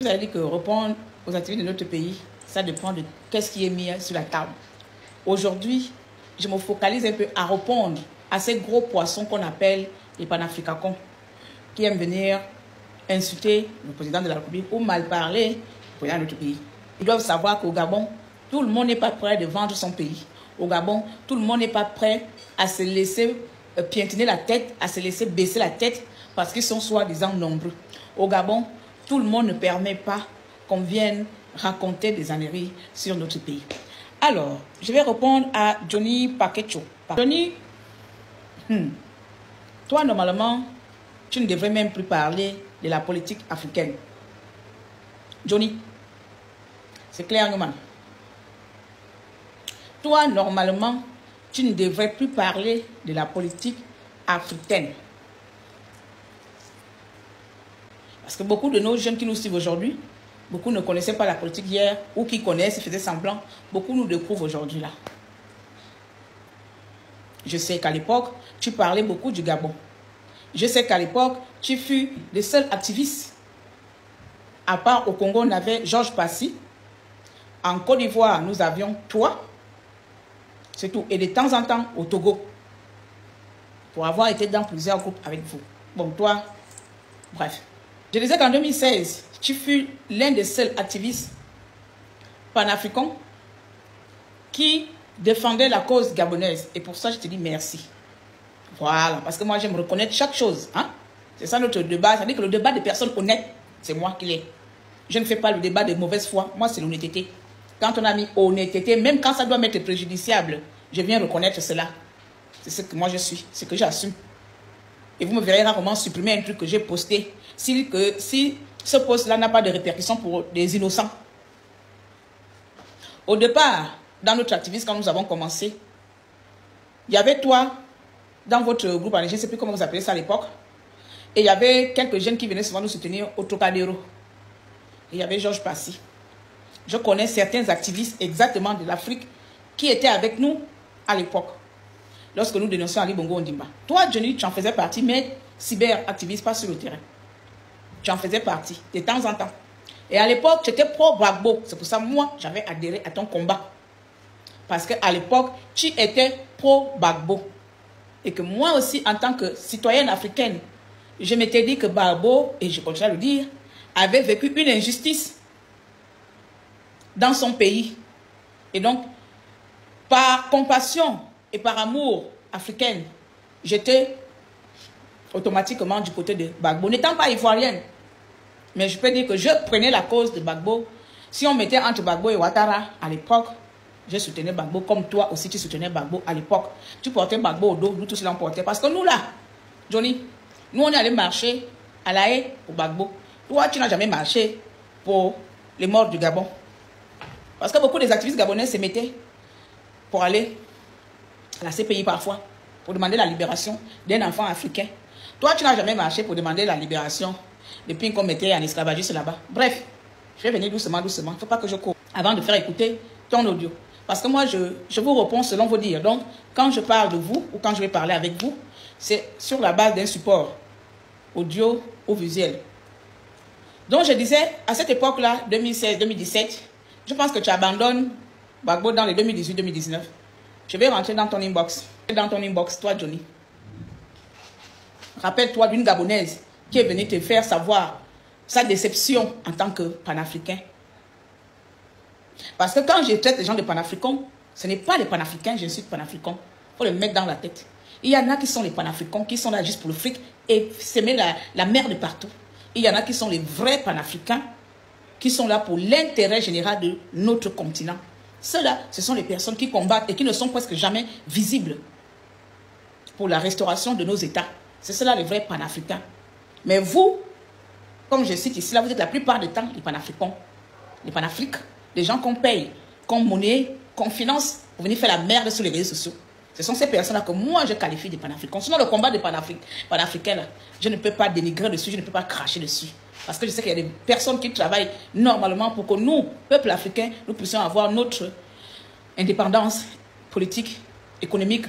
Vous avez dit que répondre aux activités de notre pays, ça dépend de qu'est-ce qui est mis sur la table. Aujourd'hui, je me focalise un peu à répondre à ces gros poissons qu'on appelle les panafricains, qui aiment venir insulter le président de la République ou mal parler du président de notre pays. Ils doivent savoir qu'au Gabon, tout le monde n'est pas prêt de vendre son pays. Au Gabon, tout le monde n'est pas prêt à se laisser piétiner la tête, à se laisser baisser la tête parce qu'ils sont soi-disant nombreux. Au Gabon, tout le monde ne permet pas qu'on vienne raconter des âneries sur notre pays. Alors, je vais répondre à Johnny Paquecho. Johnny, toi, normalement, tu ne devrais même plus parler de la politique africaine. Johnny, c'est clair, Newman. Toi, normalement, tu ne devrais plus parler de la politique africaine. Parce que beaucoup de nos jeunes qui nous suivent aujourd'hui, beaucoup ne connaissaient pas la politique hier, ou qui connaissent et faisaient semblant, beaucoup nous découvrent aujourd'hui là. Je sais qu'à l'époque, tu parlais beaucoup du Gabon. Je sais qu'à l'époque, tu fus le seul activiste. À part au Congo, on avait Georges Passy. En Côte d'Ivoire, nous avions toi. C'est tout. Et de temps en temps, au Togo. Pour avoir été dans plusieurs groupes avec vous. Bon, toi, bref. Je disais qu'en 2016, tu fus l'un des seuls activistes panafricains qui défendait la cause gabonaise. Et pour ça, je te dis merci. Voilà. Parce que moi, j'aime reconnaître chaque chose. Hein? C'est ça notre débat. C'est-à-dire que le débat des personnes honnêtes, c'est moi qui l'ai. Je ne fais pas le débat de mauvaise foi. Moi, c'est l'honnêteté. Quand on a mis honnêteté, même quand ça doit m'être préjudiciable, je viens reconnaître cela. C'est ce que moi je suis, ce que j'assume. Et vous me verrez rarement supprimer un truc que j'ai posté si ce post-là n'a pas de répercussions pour des innocents. Au départ, dans notre activisme, quand nous avons commencé, il y avait toi, dans votre groupe, je ne sais plus comment vous appelez ça à l'époque, et il y avait quelques jeunes qui venaient souvent nous soutenir au Trocadéro. Et il y avait Georges Passy. Je connais certains activistes exactement de l'Afrique qui étaient avec nous à l'époque, lorsque nous dénoncions Ali Bongo Ondimba. Toi, Johnny, tu en faisais partie, mais cyber-activiste, pas sur le terrain. Tu en faisais partie, de temps en temps. Et à l'époque, tu étais pro-Gbagbo. C'est pour ça que moi, j'avais adhéré à ton combat. Parce qu'à l'époque, tu étais pro-Gbagbo. Et que moi aussi, en tant que citoyenne africaine, je m'étais dit que Gbagbo, et je continue à le dire, avait vécu une injustice dans son pays. Et donc, par compassion et par amour africain, j'étais automatiquement du côté de Gbagbo. N'étant pas ivoirienne, mais je peux dire que je prenais la cause de Gbagbo. Si on mettait entre Gbagbo et Ouattara à l'époque, je soutenais Gbagbo comme toi aussi tu soutenais Gbagbo à l'époque. Tu portais Gbagbo au dos, nous tous l'emportions. Parce que nous là, Johnny, nous on est allé marcher à La Haye pour Gbagbo. Toi, tu n'as jamais marché pour les morts du Gabon. Parce que beaucoup des activistes gabonais se mettaient pour aller à la CPI parfois, pour demander la libération d'un enfant africain. Toi, tu n'as jamais marché pour demander la libération depuis qu'on mettait un esclavagiste là-bas. Bref, je vais venir doucement, doucement. Il ne faut pas que je cours avant de faire écouter ton audio. Parce que moi, je vous réponds selon vos dires. Donc, quand je parle de vous ou quand je vais parler avec vous, c'est sur la base d'un support audio ou visuel. Donc, je disais, à cette époque-là, 2016-2017, je pense que tu abandonnes Gbagbo dans les 2018-2019. Je vais rentrer dans ton inbox. Dans ton inbox, toi, Johnny. Rappelle-toi d'une Gabonaise qui est venue te faire savoir sa déception en tant que panafricain. Parce que quand je traite les gens de panafricains, ce n'est pas les panafricains, je suis panafricain. Il faut le mettre dans la tête. Il y en a qui sont les panafricains, qui sont là juste pour le fric et semer la merde partout. Il y en a qui sont les vrais panafricains, qui sont là pour l'intérêt général de notre continent. Ceux-là, ce sont les personnes qui combattent et qui ne sont presque jamais visibles pour la restauration de nos États. C'est cela les vrais panafricains. Mais vous, comme je cite ici, là, vous êtes la plupart du temps les panafricains. Les panafriques, les gens qu'on paye, qu'on monnaie, qu'on finance pour venir faire la merde sur les réseaux sociaux. Ce sont ces personnes-là que moi, je qualifie de panafricains. Sinon, le combat des panafricains, là, je ne peux pas dénigrer dessus, je ne peux pas cracher dessus. Parce que je sais qu'il y a des personnes qui travaillent normalement pour que nous, peuple africain, nous puissions avoir notre indépendance politique, économique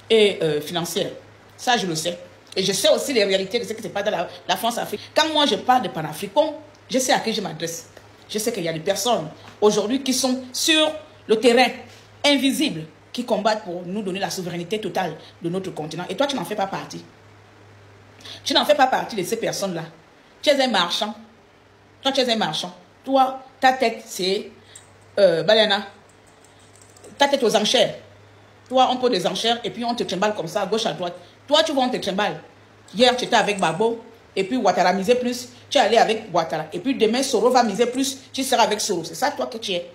et financière. Ça, je le sais. Et je sais aussi les réalités de ce qui se passe dans la France-Afrique. Quand moi, je parle de panafricains, Je sais à qui je m'adresse. Je sais qu'il y a des personnes aujourd'hui qui sont sur le terrain, invisibles, qui combattent pour nous donner la souveraineté totale de notre continent. Et toi, tu n'en fais pas partie. Tu n'en fais pas partie de ces personnes-là. Tu es un marchand. Toi, tu es un marchand. Toi, ta tête, c'est... Balena. Ta tête aux enchères. Toi, on peut des enchères et puis on te trimballe comme ça, à gauche, à droite. Toi, tu vois, on te trimballe. Hier, tu étais avec Babo et puis Ouattara misait plus. Tu es allé avec Ouattara. Et puis demain, Soro va miser plus. Tu seras avec Soro. C'est ça, toi, que tu es.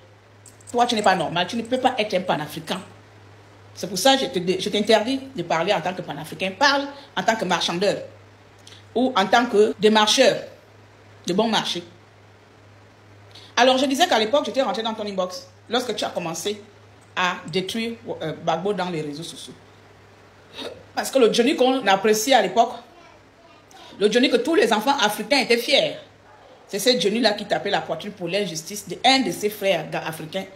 Toi, tu n'es pas normal. Tu ne peux pas être un panafricain. C'est pour ça que je t'interdis de parler en tant que panafricain. Parle en tant que marchandeur ou en tant que démarcheur de bon marché. Alors, je disais qu'à l'époque, j'étais rentré dans ton inbox lorsque tu as commencé à détruire Gbagbo dans les réseaux sociaux. Parce que le Johnny qu'on appréciait à l'époque, le Johnny que tous les enfants africains étaient fiers, c'est ce Johnny-là qui tapait la poitrine pour l'injustice d'un de ses frères africains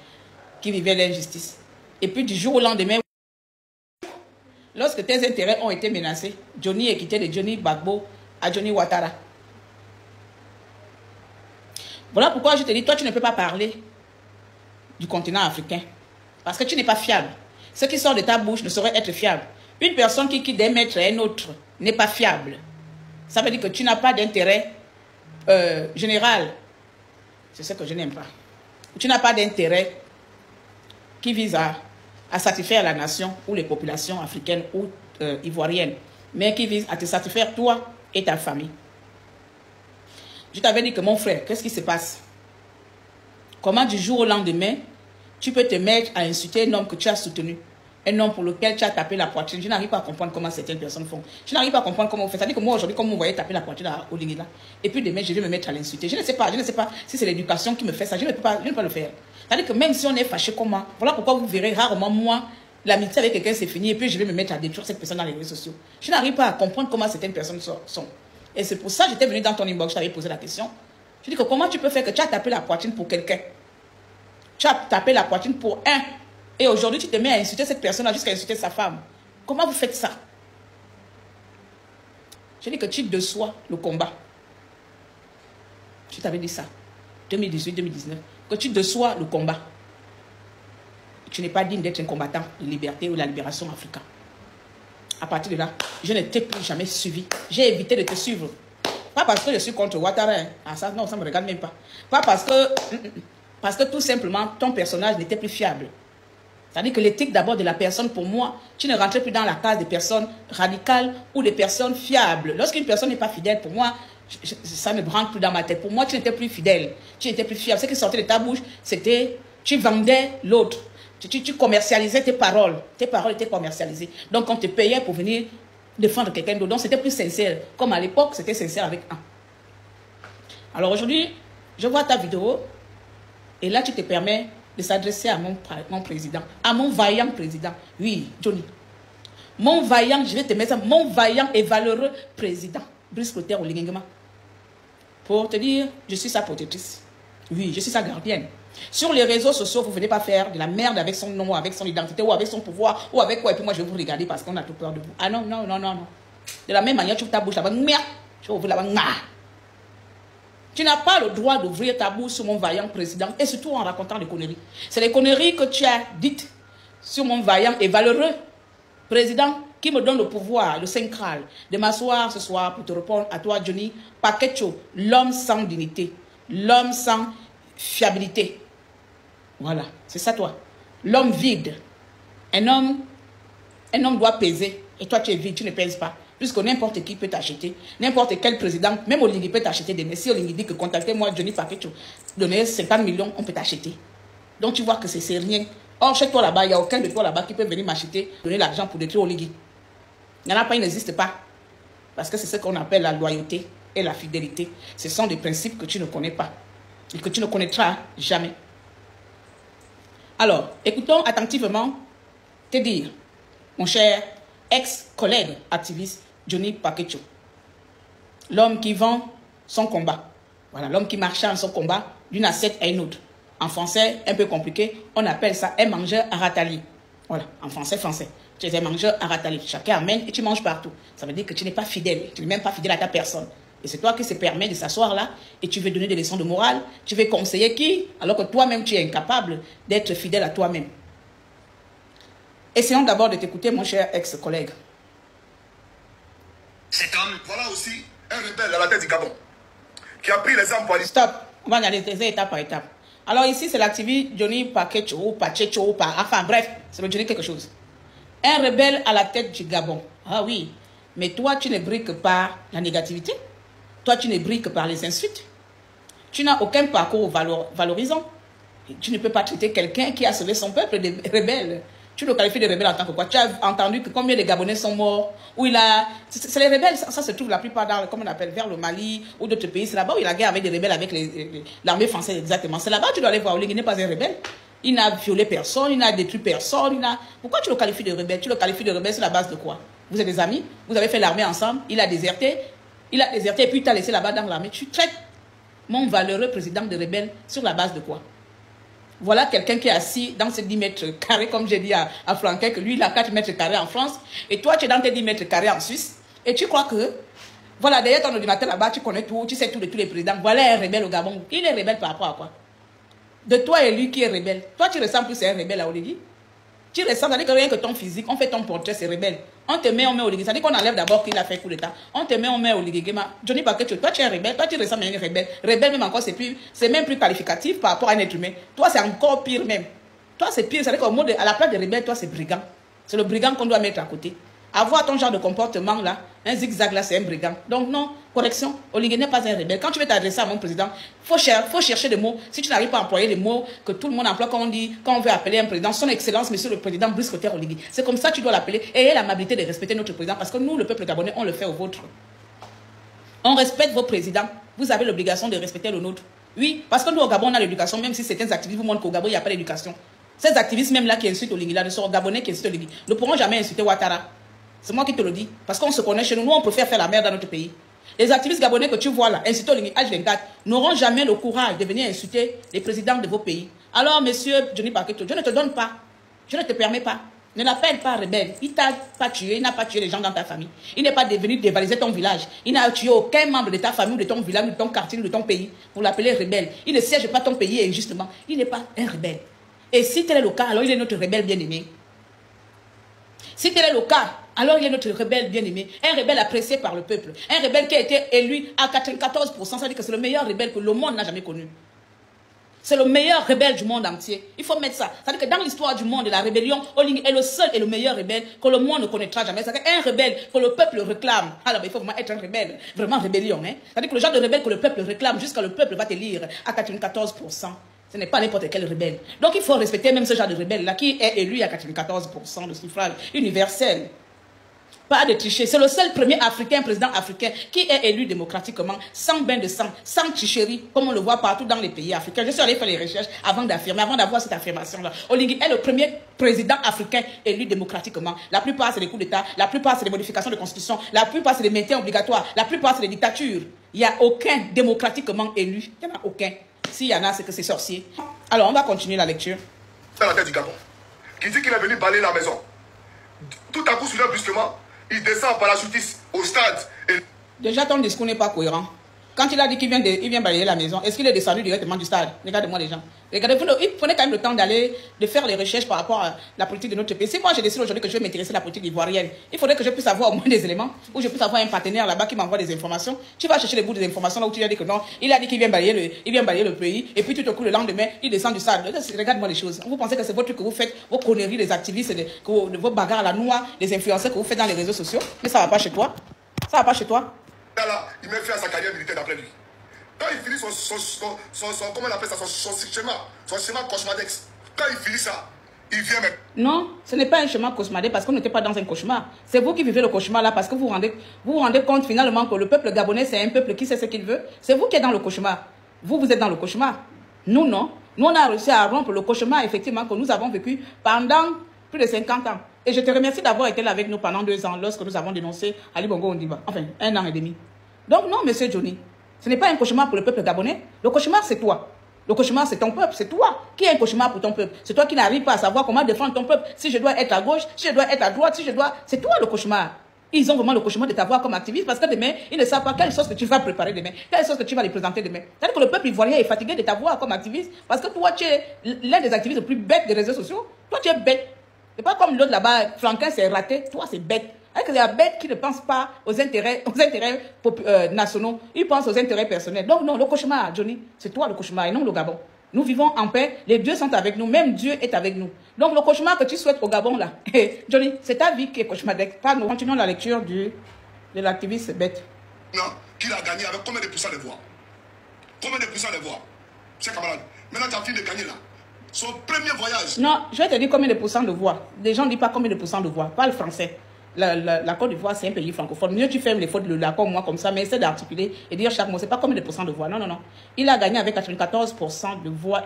qui vivait l'injustice. Et puis du jour au lendemain, lorsque tes intérêts ont été menacés, Johnny est quitté de Johnny Gbagbo à Johnny Ouattara. Voilà pourquoi je te dis, toi tu ne peux pas parler du continent africain. Parce que tu n'es pas fiable. Ce qui sort de ta bouche ne saurait être fiable. Une personne qui quitte d'un maître à un autre n'est pas fiable. Ça veut dire que tu n'as pas d'intérêt général. C'est ce que je n'aime pas. Tu n'as pas d'intérêt qui vise à satisfaire la nation ou les populations africaines ou ivoiriennes, mais qui vise à te satisfaire toi et ta famille. Je t'avais dit que mon frère, qu'est-ce qui se passe? Comment du jour au lendemain, tu peux te mettre à insulter un homme que tu as soutenu, un homme pour lequel tu as tapé la poitrine? Je n'arrive pas à comprendre comment certaines personnes font. Je n'arrive pas à comprendre comment on fait. C'est-à-dire que moi aujourd'hui, comme vous voyez taper la poitrine à Olingila, et puis demain je vais me mettre à l'insulter. Je ne sais pas si c'est l'éducation qui me fait ça. Je ne peux pas le faire. C'est-à-dire que même si on est fâché comme moi, voilà pourquoi vous verrez rarement moi, l'amitié avec quelqu'un c'est fini, et puis je vais me mettre à détruire cette personne dans les réseaux sociaux. Je n'arrive pas à comprendre comment certaines personnes sont. Et c'est pour ça que j'étais venu dans ton inbox, je t'avais posé la question. Je dis que comment tu peux faire que tu as tapé la poitrine pour quelqu'un? Tu as tapé la poitrine pour un. Et aujourd'hui, tu te mets à insulter cette personne-là jusqu'à insulter sa femme. Comment vous faites ça? Je dis que tu déçois le combat. Je t'avais dit ça. 2018-2019. Que tu déçois le combat. Tu n'es pas digne d'être un combattant de liberté ou de la libération africaine. À partir de là, je ne t'ai plus jamais suivi. J'ai évité de te suivre. Pas parce que je suis contre Ouattara. Hein. Ah, ça, non, ça ne me regarde même pas. Pas parce que tout simplement, ton personnage n'était plus fiable. C'est-à-dire que l'éthique d'abord de la personne, pour moi, tu ne rentrais plus dans la case des personnes radicales ou des personnes fiables. Lorsqu'une personne n'est pas fidèle, pour moi, ça ne rentre plus dans ma tête. Pour moi, tu n'étais plus fidèle. Tu n'étais plus fiable. Ce qui sortait de ta bouche, c'était, tu vendais l'autre. Tu commercialisais tes paroles. Tes paroles étaient commercialisées. Donc, on te payait pour venir défendre quelqu'un d'autre. Donc, c'était plus sincère. Comme à l'époque, c'était sincère avec un. Alors aujourd'hui, je vois ta vidéo. Et là, tu te permets de s'adresser à mon président. À mon vaillant président. Oui, Johnny. Mon vaillant, je vais te mettre ça. Mon vaillant et valeureux président. Brice Clotaire Oligingema. Pour te dire, je suis sa protectrice. Oui, je suis sa gardienne. Sur les réseaux sociaux, vous ne venez pas faire de la merde avec son nom, avec son identité, ou avec son pouvoir, ou avec quoi. Et puis moi, je vais vous regarder parce qu'on a tout peur de vous. Ah non, non, non, non, non. De la même manière, tu ouvres ta bouche là-bas. Tu ouvres là-bas. Tu n'as pas le droit d'ouvrir ta bouche sur mon vaillant président, et surtout en racontant des conneries. C'est les conneries que tu as dites sur mon vaillant et valeureux président qui me donne le pouvoir, le syncral, de m'asseoir ce soir pour te répondre à toi, Johnny Paquetcho, l'homme sans dignité, l'homme sans fiabilité. Voilà, c'est ça toi. L'homme vide. Un homme doit peser. Et toi, tu es vide, tu ne pèses pas. Puisque n'importe qui peut t'acheter. N'importe quel président, même Oligui peut t'acheter des messieurs. Oligui dit que contactez-moi, Johnny Paquetcho. Donnez 50 millions, on peut t'acheter. Donc tu vois que c'est rien. Or, chez toi là-bas, il n'y a aucun de toi là-bas qui peut venir m'acheter, donner l'argent pour détruire Oligui. Il n'y en a pas, il n'existe pas. Parce que c'est ce qu'on appelle la loyauté et la fidélité. Ce sont des principes que tu ne connais pas. Et que tu ne connaîtras jamais. Alors, écoutons attentivement te dire, mon cher ex-collègue activiste Johnny Paquetcho, l'homme qui vend son combat. Voilà, l'homme qui marchande son combat d'une assiette à une autre. En français, un peu compliqué, on appelle ça un mangeur à ratali. Voilà, en français. Tu es un mangeur à ratali. Chacun amène et tu manges partout. Ça veut dire que tu n'es pas fidèle. Tu n'es même pas fidèle à ta personne. Et c'est toi qui se permets de s'asseoir là et tu veux donner des leçons de morale. Tu veux conseiller qui? Alors que toi-même, tu es incapable d'être fidèle à toi-même. Essayons d'abord de t'écouter, mon cher ex-collègue. Cet homme, voilà aussi un rebelle à la tête du Gabon, qui a pris les armes pour aller... Stop, on va y aller étape par étape. Alors ici, c'est l'activiste Johnny Paquecho, enfin bref, c'est le Johnny quelque chose. Un rebelle à la tête du Gabon. Ah oui, mais toi, tu ne briques par la négativité. Toi, tu ne briques que par les insultes. Tu n'as aucun parcours valorisant. Tu ne peux pas traiter quelqu'un qui a sauvé son peuple de rebelle. Tu le qualifies de rebelle en tant que quoi? Tu as entendu que combien de Gabonais sont morts? Où il a... C'est les rebelles, ça se trouve la plupart dans, comme on appelle, vers le Mali ou d'autres pays. C'est là-bas où il a guerre avec des rebelles, avec l'armée française, exactement. C'est là-bas où tu dois aller voir. Il n'est pas un rebelle. Il n'a violé personne, il n'a détruit personne. Pourquoi tu le qualifies de rebelle? Tu le qualifies de rebelle sur la base de quoi? Vous êtes des amis? Vous avez fait l'armée ensemble? Il a déserté? Il a déserté et puis il t'a laissé là-bas dans l'armée. Tu traites mon valeureux président de rebelle sur la base de quoi? Voilà quelqu'un qui est assis dans ses 10 mètres carrés, comme j'ai dit à Franquin, que lui, il a 4 mètres carrés en France. Et toi, tu es dans tes 10 mètres carrés en Suisse. Et tu crois que, voilà, derrière ton ordinateur là-bas, tu connais tout, tu sais tout de tous les présidents. Voilà un rebelle au Gabon. Il est rebelle par rapport à quoi? De toi et lui qui est rebelle. Toi, tu ressembles plus à un rebelle à Oligui. Tu ressembles, c'est-à-dire que rien que ton physique, on fait ton portrait, c'est rebelle. On te met, on met Oligui. C'est-à-dire qu'on enlève d'abord qu'il a fait coup d'état. On te met, on met Oligui. Johnny Paquet, toi tu es un rebelle, toi tu ressembles à un rebelle. Rebelle même encore, c'est même plus qualificatif par rapport à un être humain. Toi c'est encore pire même. Toi c'est pire, c'est-à-dire qu'au mot à la place de rebelle, toi c'est brigand. C'est le brigand qu'on doit mettre à côté. Avoir ton genre de comportement là, un zigzag là, c'est un brigand. Donc non, correction, Oligui n'est pas un rebelle. Quand tu veux t'adresser à mon président, faut chercher des mots. Si tu n'arrives pas à employer les mots que tout le monde emploie quand on dit, quand on veut appeler un président, son excellence, monsieur le président Brice Clotaire Oligui. C'est comme ça que tu dois l'appeler. Et ayez l'amabilité de respecter notre président parce que nous, le peuple gabonais, on le fait au vôtre. On respecte vos présidents. Vous avez l'obligation de respecter le nôtre. Oui, parce que nous au Gabon, on a l'éducation, même si certains activistes vous montrent qu'au Gabon, il n'y a pas d'éducation. Ces activistes même là qui insultent Oligui, là, ne sont gabonais qui insultent Oligui, ne pourront jamais insulter Ouattara. C'est moi qui te le dis. Parce qu'on se connaît chez nous. Nous, on préfère faire la merde dans notre pays. Les activistes gabonais que tu vois là, insulter Oligui H24, n'auront jamais le courage de venir insulter les présidents de vos pays. Alors, monsieur Johnny Paquet, je ne te donne pas. Je ne te permets pas. Ne l'appelle pas rebelle. Il t'a pas tué. Il n'a pas tué les gens dans ta famille. Il n'est pas venu dévaliser ton village. Il n'a tué aucun membre de ta famille, ou de ton village, ou de ton quartier, ou de ton pays. Pour l'appeler rebelle. Il ne siège pas ton pays injustement. Il n'est pas un rebelle. Et si tel est le cas, alors il est notre rebelle bien-aimé. Si tel est le cas, alors il est notre rebelle bien-aimé, un rebelle apprécié par le peuple, un rebelle qui a été élu à 94%, ça veut dire que c'est le meilleur rebelle que le monde n'a jamais connu. C'est le meilleur rebelle du monde entier. Il faut mettre ça. C'est-à-dire que dans l'histoire du monde, la rébellion, Oligui est le seul et le meilleur rebelle que le monde ne connaîtra jamais. C'est-à-dire qu'un rebelle que le peuple réclame. Alors il faut vraiment être un rebelle, vraiment rébellion. Hein? C'est-à-dire que le genre de rebelle que le peuple réclame, jusqu'à le peuple va te lire à 94%. Ce n'est pas n'importe quel rebelle. Donc il faut respecter même ce genre de rebelle-là qui est élu à 94% de suffrage universel. Pas de tricher. C'est le seul premier africain, président africain, qui est élu démocratiquement, sans bain de sang, sans tricherie, comme on le voit partout dans les pays africains. Je suis allé faire les recherches avant d'affirmer, avant d'avoir cette affirmation-là. Oligui est le premier président africain élu démocratiquement. La plupart, c'est des coups d'État. La plupart, c'est des modifications de constitution. La plupart, c'est des maintiens obligatoires. La plupart, c'est des dictatures. Il n'y a aucun démocratiquement élu. Il n'y en a aucun. S'il y en a, c'est que c'est sorcier. Alors, on va continuer la lecture. À la tête du Gabon, qui dit qu'il est venu balayer la maison. Tout à coup, soudain, brusquement, il descend par la justice au stade. Et... Déjà, ton discours n'est pas cohérent. Quand il a dit qu'il vient balayer la maison, est-ce qu'il est descendu directement du stade? Regardez-moi les gens. Regardez, il prenait quand même le temps de faire les recherches par rapport à la politique de notre pays. Si moi je décide aujourd'hui que je vais m'intéresser à la politique ivoirienne, il faudrait que je puisse avoir au moins des éléments, ou je puisse avoir un partenaire là-bas qui m'envoie des informations. Tu vas chercher les bouts des informations là où tu as dit que non, il a dit qu'il vient balayer le pays, et puis tout au coup le lendemain, il descend du stade. Regarde-moi les choses. Vous pensez que c'est votre truc que vous faites, vos conneries, les activistes, vos bagarres à la noix, les influenceurs que vous faites dans les réseaux sociaux, mais ça va pas chez toi. Ça va pas chez toi. Là, il met fin à sa carrière militaire d'après lui. Quand il finit comment on appelle ça, son schéma cauchemardesque, quand il finit ça, il vient même. Non, ce n'est pas un schéma cauchemardesque parce qu'on n'était pas dans un cauchemar. C'est vous qui vivez le cauchemar là parce que vous vous rendez compte finalement que le peuple gabonais, c'est un peuple qui sait ce qu'il veut. C'est vous qui êtes dans le cauchemar. Vous êtes dans le cauchemar. Nous, non. Nous, on a réussi à rompre le cauchemar, effectivement, que nous avons vécu pendant plus de 50 ans. Et je te remercie d'avoir été là avec nous pendant 2 ans lorsque nous avons dénoncé Ali Bongo Ondimba. Enfin, 1 an et demi. Donc non, monsieur Johnny. Ce n'est pas un cauchemar pour le peuple gabonais. Le cauchemar, c'est toi. Le cauchemar, c'est ton peuple. C'est toi qui est un cauchemar pour ton peuple. C'est toi qui n'arrives pas à savoir comment défendre ton peuple. Si je dois être à gauche, si je dois être à droite, si je dois... C'est toi le cauchemar. Ils ont vraiment le cauchemar de t'avoir comme activiste parce que demain, ils ne savent pas quelle chose que tu vas préparer demain, quelle chose que tu vas les présenter demain. C'est-à-dire que le peuple ivoirien est fatigué de t'avoir comme activiste parce que toi, tu es l'un des activistes les plus bêtes des réseaux sociaux. Toi, tu es bête. C'est pas comme l'autre là-bas, Franquin, c'est raté. Toi, c'est bête. C'est la bête qui ne pense pas aux intérêts nationaux. Il pense aux intérêts personnels. Donc, non, le cauchemar, Johnny, c'est toi le cauchemar et non le Gabon. Nous vivons en paix, les dieux sont avec nous, même Dieu est avec nous. Donc le cauchemar que tu souhaites au Gabon là, Johnny, c'est ta vie qui est cauchemardesque. Nous continuons la lecture de l'activiste bête. Non, qu'il a gagné avec combien de pourcents de voix? Combien de pourcents de voix? Chers camarades, maintenant tu as fini de gagner là. Son premier voyage. Non, je vais te dire combien de pourcents de voix. Les gens ne disent pas combien de pourcents de voix, pas le français. La Côte d'Ivoire, c'est un pays francophone. Mieux tu fermes les fautes de l'accord, moi, comme ça, mais essaie d'articuler et dire chaque mot. C'est pas combien de pourcents de voix. Non, non, non. Il a gagné avec 94% de voix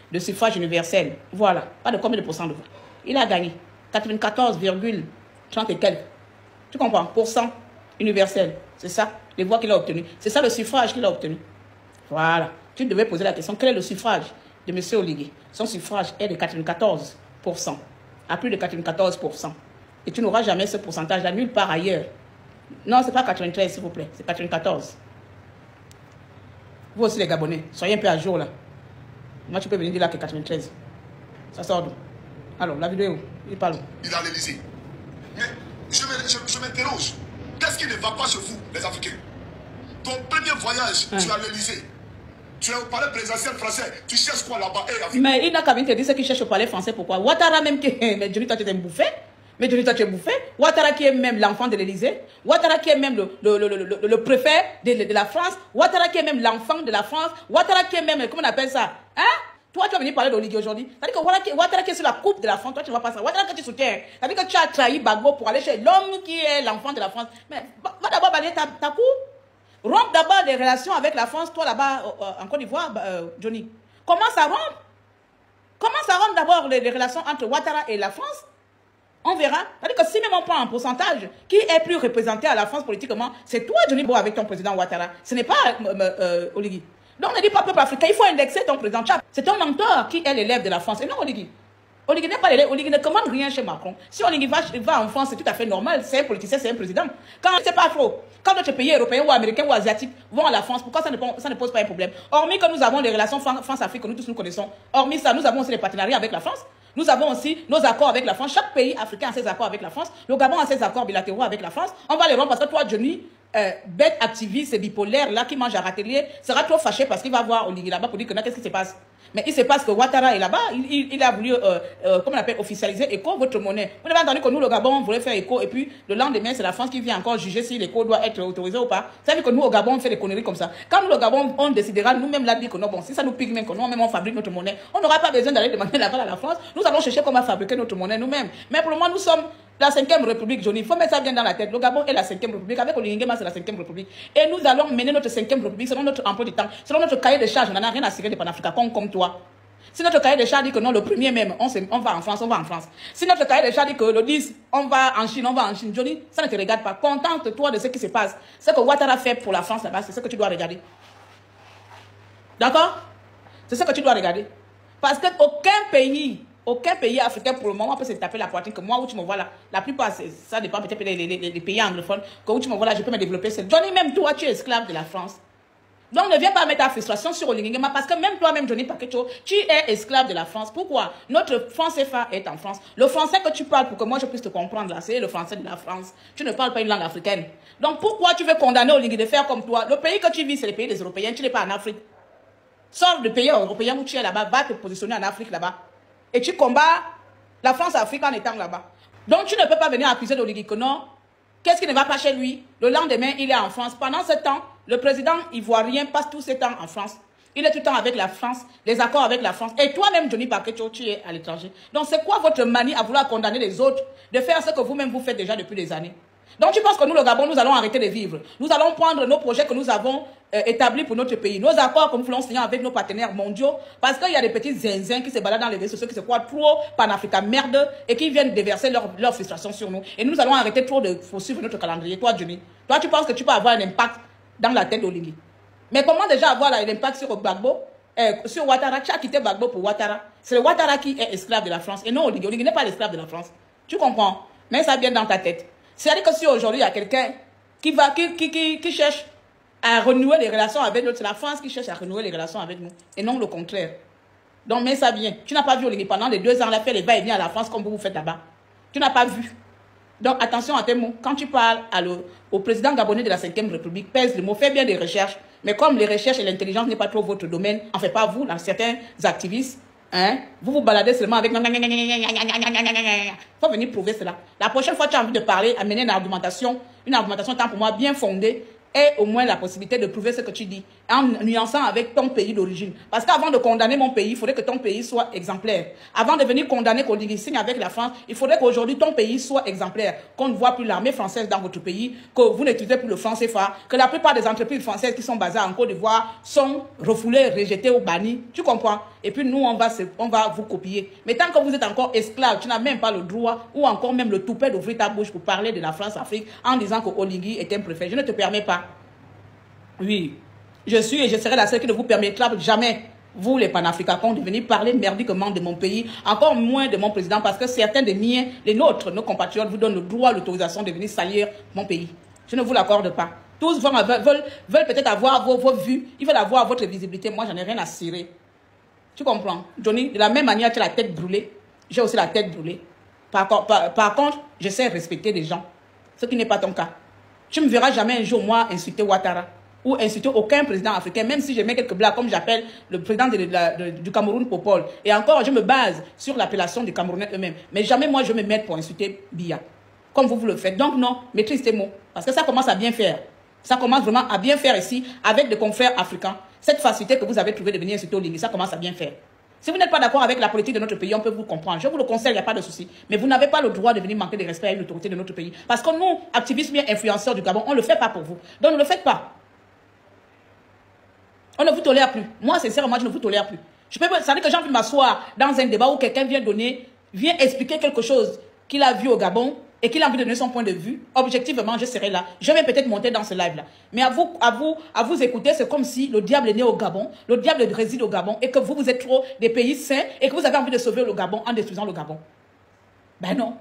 de suffrage universel. Voilà. Pas de combien de pourcents de voix. Il a gagné 94,30 et quelques. Tu comprends? Pourcent universel. C'est ça, les voix qu'il a obtenues. C'est ça le suffrage qu'il a obtenu. Voilà. Tu devais poser la question, quel est le suffrage de M. Oligui? Son suffrage est de 94%. À plus de 94%. Et tu n'auras jamais ce pourcentage-là nulle part ailleurs. Non, ce n'est pas 93, s'il vous plaît. C'est 94. Vous aussi, les Gabonais, soyez un peu à jour, là. Moi, tu peux venir dire là que 93. Ça sort d'où? Alors, la vidéo, il parle. Il a l'Élysée. Mais je m'interroge. Qu'est-ce qui ne va pas chez vous, les Africains? Ton premier voyage, tu as l'Élysée. Tu es au palais présidentiel français. Tu cherches quoi là-bas? Mais il n'a qu'à venir te dire ce qu'il cherche au palais français. Pourquoi? Ouattara même qui... Mais Johnny, toi, tu t'es bouffé. Mais Johnny, toi, tu es bouffé. Ouattara qui est même l'enfant de l'Élysée. Ouattara qui est même le préfet de la France. Ouattara qui est même l'enfant de la France. Ouattara qui est même... Comment on appelle ça? Hein? Toi, tu vas venir parler d'Oligui aujourd'hui. C'est-à-dire que Ouattara qui est sur la coupe de la France, toi, tu ne vas pas ça. Ouattara que tu soutiens. C'est-à-dire que tu as trahi Gbagbo pour aller chez l'homme qui est l'enfant de la France. Mais va d'abord balayer ta coupe. Rompe d'abord des relations avec la France, toi là-bas en Côte d'Ivoire, Johnny. Commence à rompre. Commence à rompre d'abord les relations entre Ouattara et la France. On verra. C'est-à-dire que si même on prend un pourcentage, qui est plus représenté à la France politiquement, c'est toi, Johnny Bo, avec ton président Ouattara. Ce n'est pas Oligui. Donc on ne dit pas peuple africain, il faut indexer ton président Tchad. C'est ton mentor qui est l'élève de la France et non Oligui. Oligui n'est pas l'élève, Oligui ne commande rien chez Macron. Si Oligui va en France, c'est tout à fait normal, c'est un politicien, c'est un président. Quand c'est pas trop, quand d'autres pays européens ou américains ou asiatiques vont à la France, pourquoi ça ne pose pas un problème? Hormis que nous avons les relations France-Afrique que nous tous nous connaissons, hormis ça, nous avons aussi les partenariats avec la France. Nous avons aussi nos accords avec la France. Chaque pays africain a ses accords avec la France. Le Gabon a ses accords bilatéraux avec la France. On va les rompre parce que toi, Johnny, bête activiste et bipolaire, là, qui mange à râtelier, sera trop fâché parce qu'il va voir Oligui là-bas pour dire que qu'est-ce qui se passe. Mais il se passe que Ouattara est là-bas. Il a voulu, comment on appelle, officialiser ECO, votre monnaie. Vous avez entendu que nous, le Gabon, on voulait faire ECO et puis le lendemain, c'est la France qui vient encore juger si l'ECO doit être autorisé ou pas. Ça veut dire que nous, au Gabon, on fait des conneries comme ça. Quand nous, le Gabon, on décidera nous-mêmes là, dire que non, bon, si ça nous pique même que nous-mêmes, on fabrique notre monnaie, on n'aura pas besoin d'aller demander là-bas à la France. Nous allons chercher comment fabriquer notre monnaie nous-mêmes. Mais pour le moment, nous sommes la 5e République, Johnny. Il faut mettre ça bien dans la tête. Le Gabon est la 5e République. Avec Oligui Nguema, c'est la 5e République. Et nous allons mener notre 5e République selon notre emploi du temps, selon notre cahier de charges. On n'en a rien à cirer des panafricains comme toi. Si notre cahier de charges dit que non, le 1er même, on va en France, on va en France. Si notre cahier de charges dit que le 10, on va en Chine, on va en Chine. Johnny, ça ne te regarde pas. Contente-toi de ce qui se passe. Ce que Ouattara fait pour la France là-bas, c'est ce que tu dois regarder. D'accord? C'est ce que tu dois regarder. Parce qu'aucun pays africain pour le moment peut se taper la poitrine que moi où tu me vois là. La plupart, ça dépend peut-être les pays anglophones. Que où tu me vois là, je peux me développer. Johnny, même toi, tu es esclave de la France. Donc ne viens pas mettre ta frustration sur Oligui Nguema parce que même toi-même, Johnny Paqueto, tu es esclave de la France. Pourquoi? Notre France CFA est en France. Le français que tu parles pour que moi je puisse te comprendre là, c'est le français de la France. Tu ne parles pas une langue africaine. Donc pourquoi tu veux condamner Oligui de faire comme toi? Le pays que tu vis, c'est le pays des Européens. Tu n'es pas en Afrique. Sors du pays européen où tu es là-bas, va te positionner en Afrique là-bas. Et tu combats la France-Afrique en étant là-bas. Donc tu ne peux pas venir accuser d'Oligui que non. Qu'est-ce qui ne va pas chez lui? Le lendemain, il est en France. Pendant ce temps, le président ivoirien passe tout ce temps en France. Il est tout le temps avec la France, les accords avec la France. Et toi-même, Johnny Paqueto, tu es à l'étranger. Donc c'est quoi votre manie à vouloir condamner les autres de faire ce que vous-même vous faites déjà depuis des années? Donc tu penses que nous, le Gabon, nous allons arrêter de vivre. Nous allons prendre nos projets que nous avons établis pour notre pays. Nos accords que nous voulons signer avec nos partenaires mondiaux. Parce qu'il y a des petits zinzins qui se baladent dans les réseaux sociaux, qui se croient trop panafricains merde et qui viennent déverser leur frustration sur nous. Et nous allons arrêter trop de suivre notre calendrier. Toi, Johnny, toi, tu penses que tu peux avoir un impact dans la tête d'Oligui. Mais comment déjà avoir l'impact sur Gbagbo, sur Ouattara? Tu as quitté Gbagbo pour Ouattara. C'est le Ouattara qui est esclave de la France. Et non Oligui. Oligui n'est pas l'esclave de la France. Tu comprends? Mets ça bien dans ta tête. C'est-à-dire que si aujourd'hui, il y a quelqu'un qui cherche à renouer les relations avec nous, c'est la France qui cherche à renouer les relations avec nous, et non le contraire. Donc, mets ça bien. Tu n'as pas vu Oligui pendant les 2 ans, elle a fait les va-et-vient à la France comme vous faites là-bas. Tu n'as pas vu. Donc, attention à tes mots. Quand tu parles au président gabonais de la 5e République, pèse le mot, fais bien des recherches. Mais comme les recherches et l'intelligence n'est pas trop votre domaine, en fait pas vous, là, certains activistes, hein, vous vous baladez seulement avec... Il faut venir prouver cela. La prochaine fois que tu as envie de parler, amener une argumentation tant pour moi bien fondée, et au moins la possibilité de prouver ce que tu dis, en nuançant avec ton pays d'origine. Parce qu'avant de condamner mon pays, il faudrait que ton pays soit exemplaire. Avant de venir condamner qu'Oligui signe avec la France, il faudrait qu'aujourd'hui ton pays soit exemplaire. Qu'on ne voit plus l'armée française dans votre pays, que vous n'utilisez plus le franc CFA, que la plupart des entreprises françaises qui sont basées en Côte d'Ivoire sont refoulées, rejetées ou bannies. Tu comprends? Et puis nous, on va vous copier. Mais tant que vous êtes encore esclave, tu n'as même pas le droit ou encore même le toupet d'ouvrir ta bouche pour parler de la France-Afrique en disant que Oligui est un préfet. Je ne te permets pas. Oui, je suis et je serai la seule qui ne vous permettra jamais, vous les panafricains, de venir parler merdiquement de mon pays, encore moins de mon président, parce que certains des miens, les nôtres, nos compatriotes, vous donnent le droit, l'autorisation de venir salir mon pays. Je ne vous l'accorde pas. Tous veulent peut-être avoir vos vues, ils veulent avoir votre visibilité. Moi, j'en ai rien à cirer. Tu comprends? Johnny, de la même manière que tu as la tête brûlée, j'ai aussi la tête brûlée. Par contre, je sais respecter les gens, ce qui n'est pas ton cas. Tu ne me verras jamais un jour, moi, insulter Ouattara ou insulter aucun président africain, même si je mets quelques blagues, comme j'appelle le président du Cameroun Popol. Et encore, je me base sur l'appellation des Camerounais eux-mêmes. Mais jamais moi, je vais me mettre pour insulter Biya, comme vous le faites. Donc non, maîtrise tes mots, parce que ça commence à bien faire. Ça commence vraiment à bien faire ici, avec des confrères africains. Cette facilité que vous avez trouvée de venir insulter Oligui, ça commence à bien faire. Si vous n'êtes pas d'accord avec la politique de notre pays, on peut vous comprendre. Je vous le conseille, il n'y a pas de souci. Mais vous n'avez pas le droit de venir manquer de respect à l'autorité de notre pays. Parce que nous, activistes bien influenceurs du Gabon, on ne le fait pas pour vous. Donc ne le faites pas. On ne vous tolère plus. Moi, sincèrement, je ne vous tolère plus. Ça veut dire que j'ai envie de m'asseoir dans un débat où quelqu'un vient expliquer quelque chose qu'il a vu au Gabon et qu'il a envie de donner son point de vue. Objectivement, je serai là. Je vais peut-être monter dans ce live-là. Mais à vous écouter, c'est comme si le diable est né au Gabon, le diable réside au Gabon et que vous êtes trop des pays sains et que vous avez envie de sauver le Gabon en détruisant le Gabon. Ben non.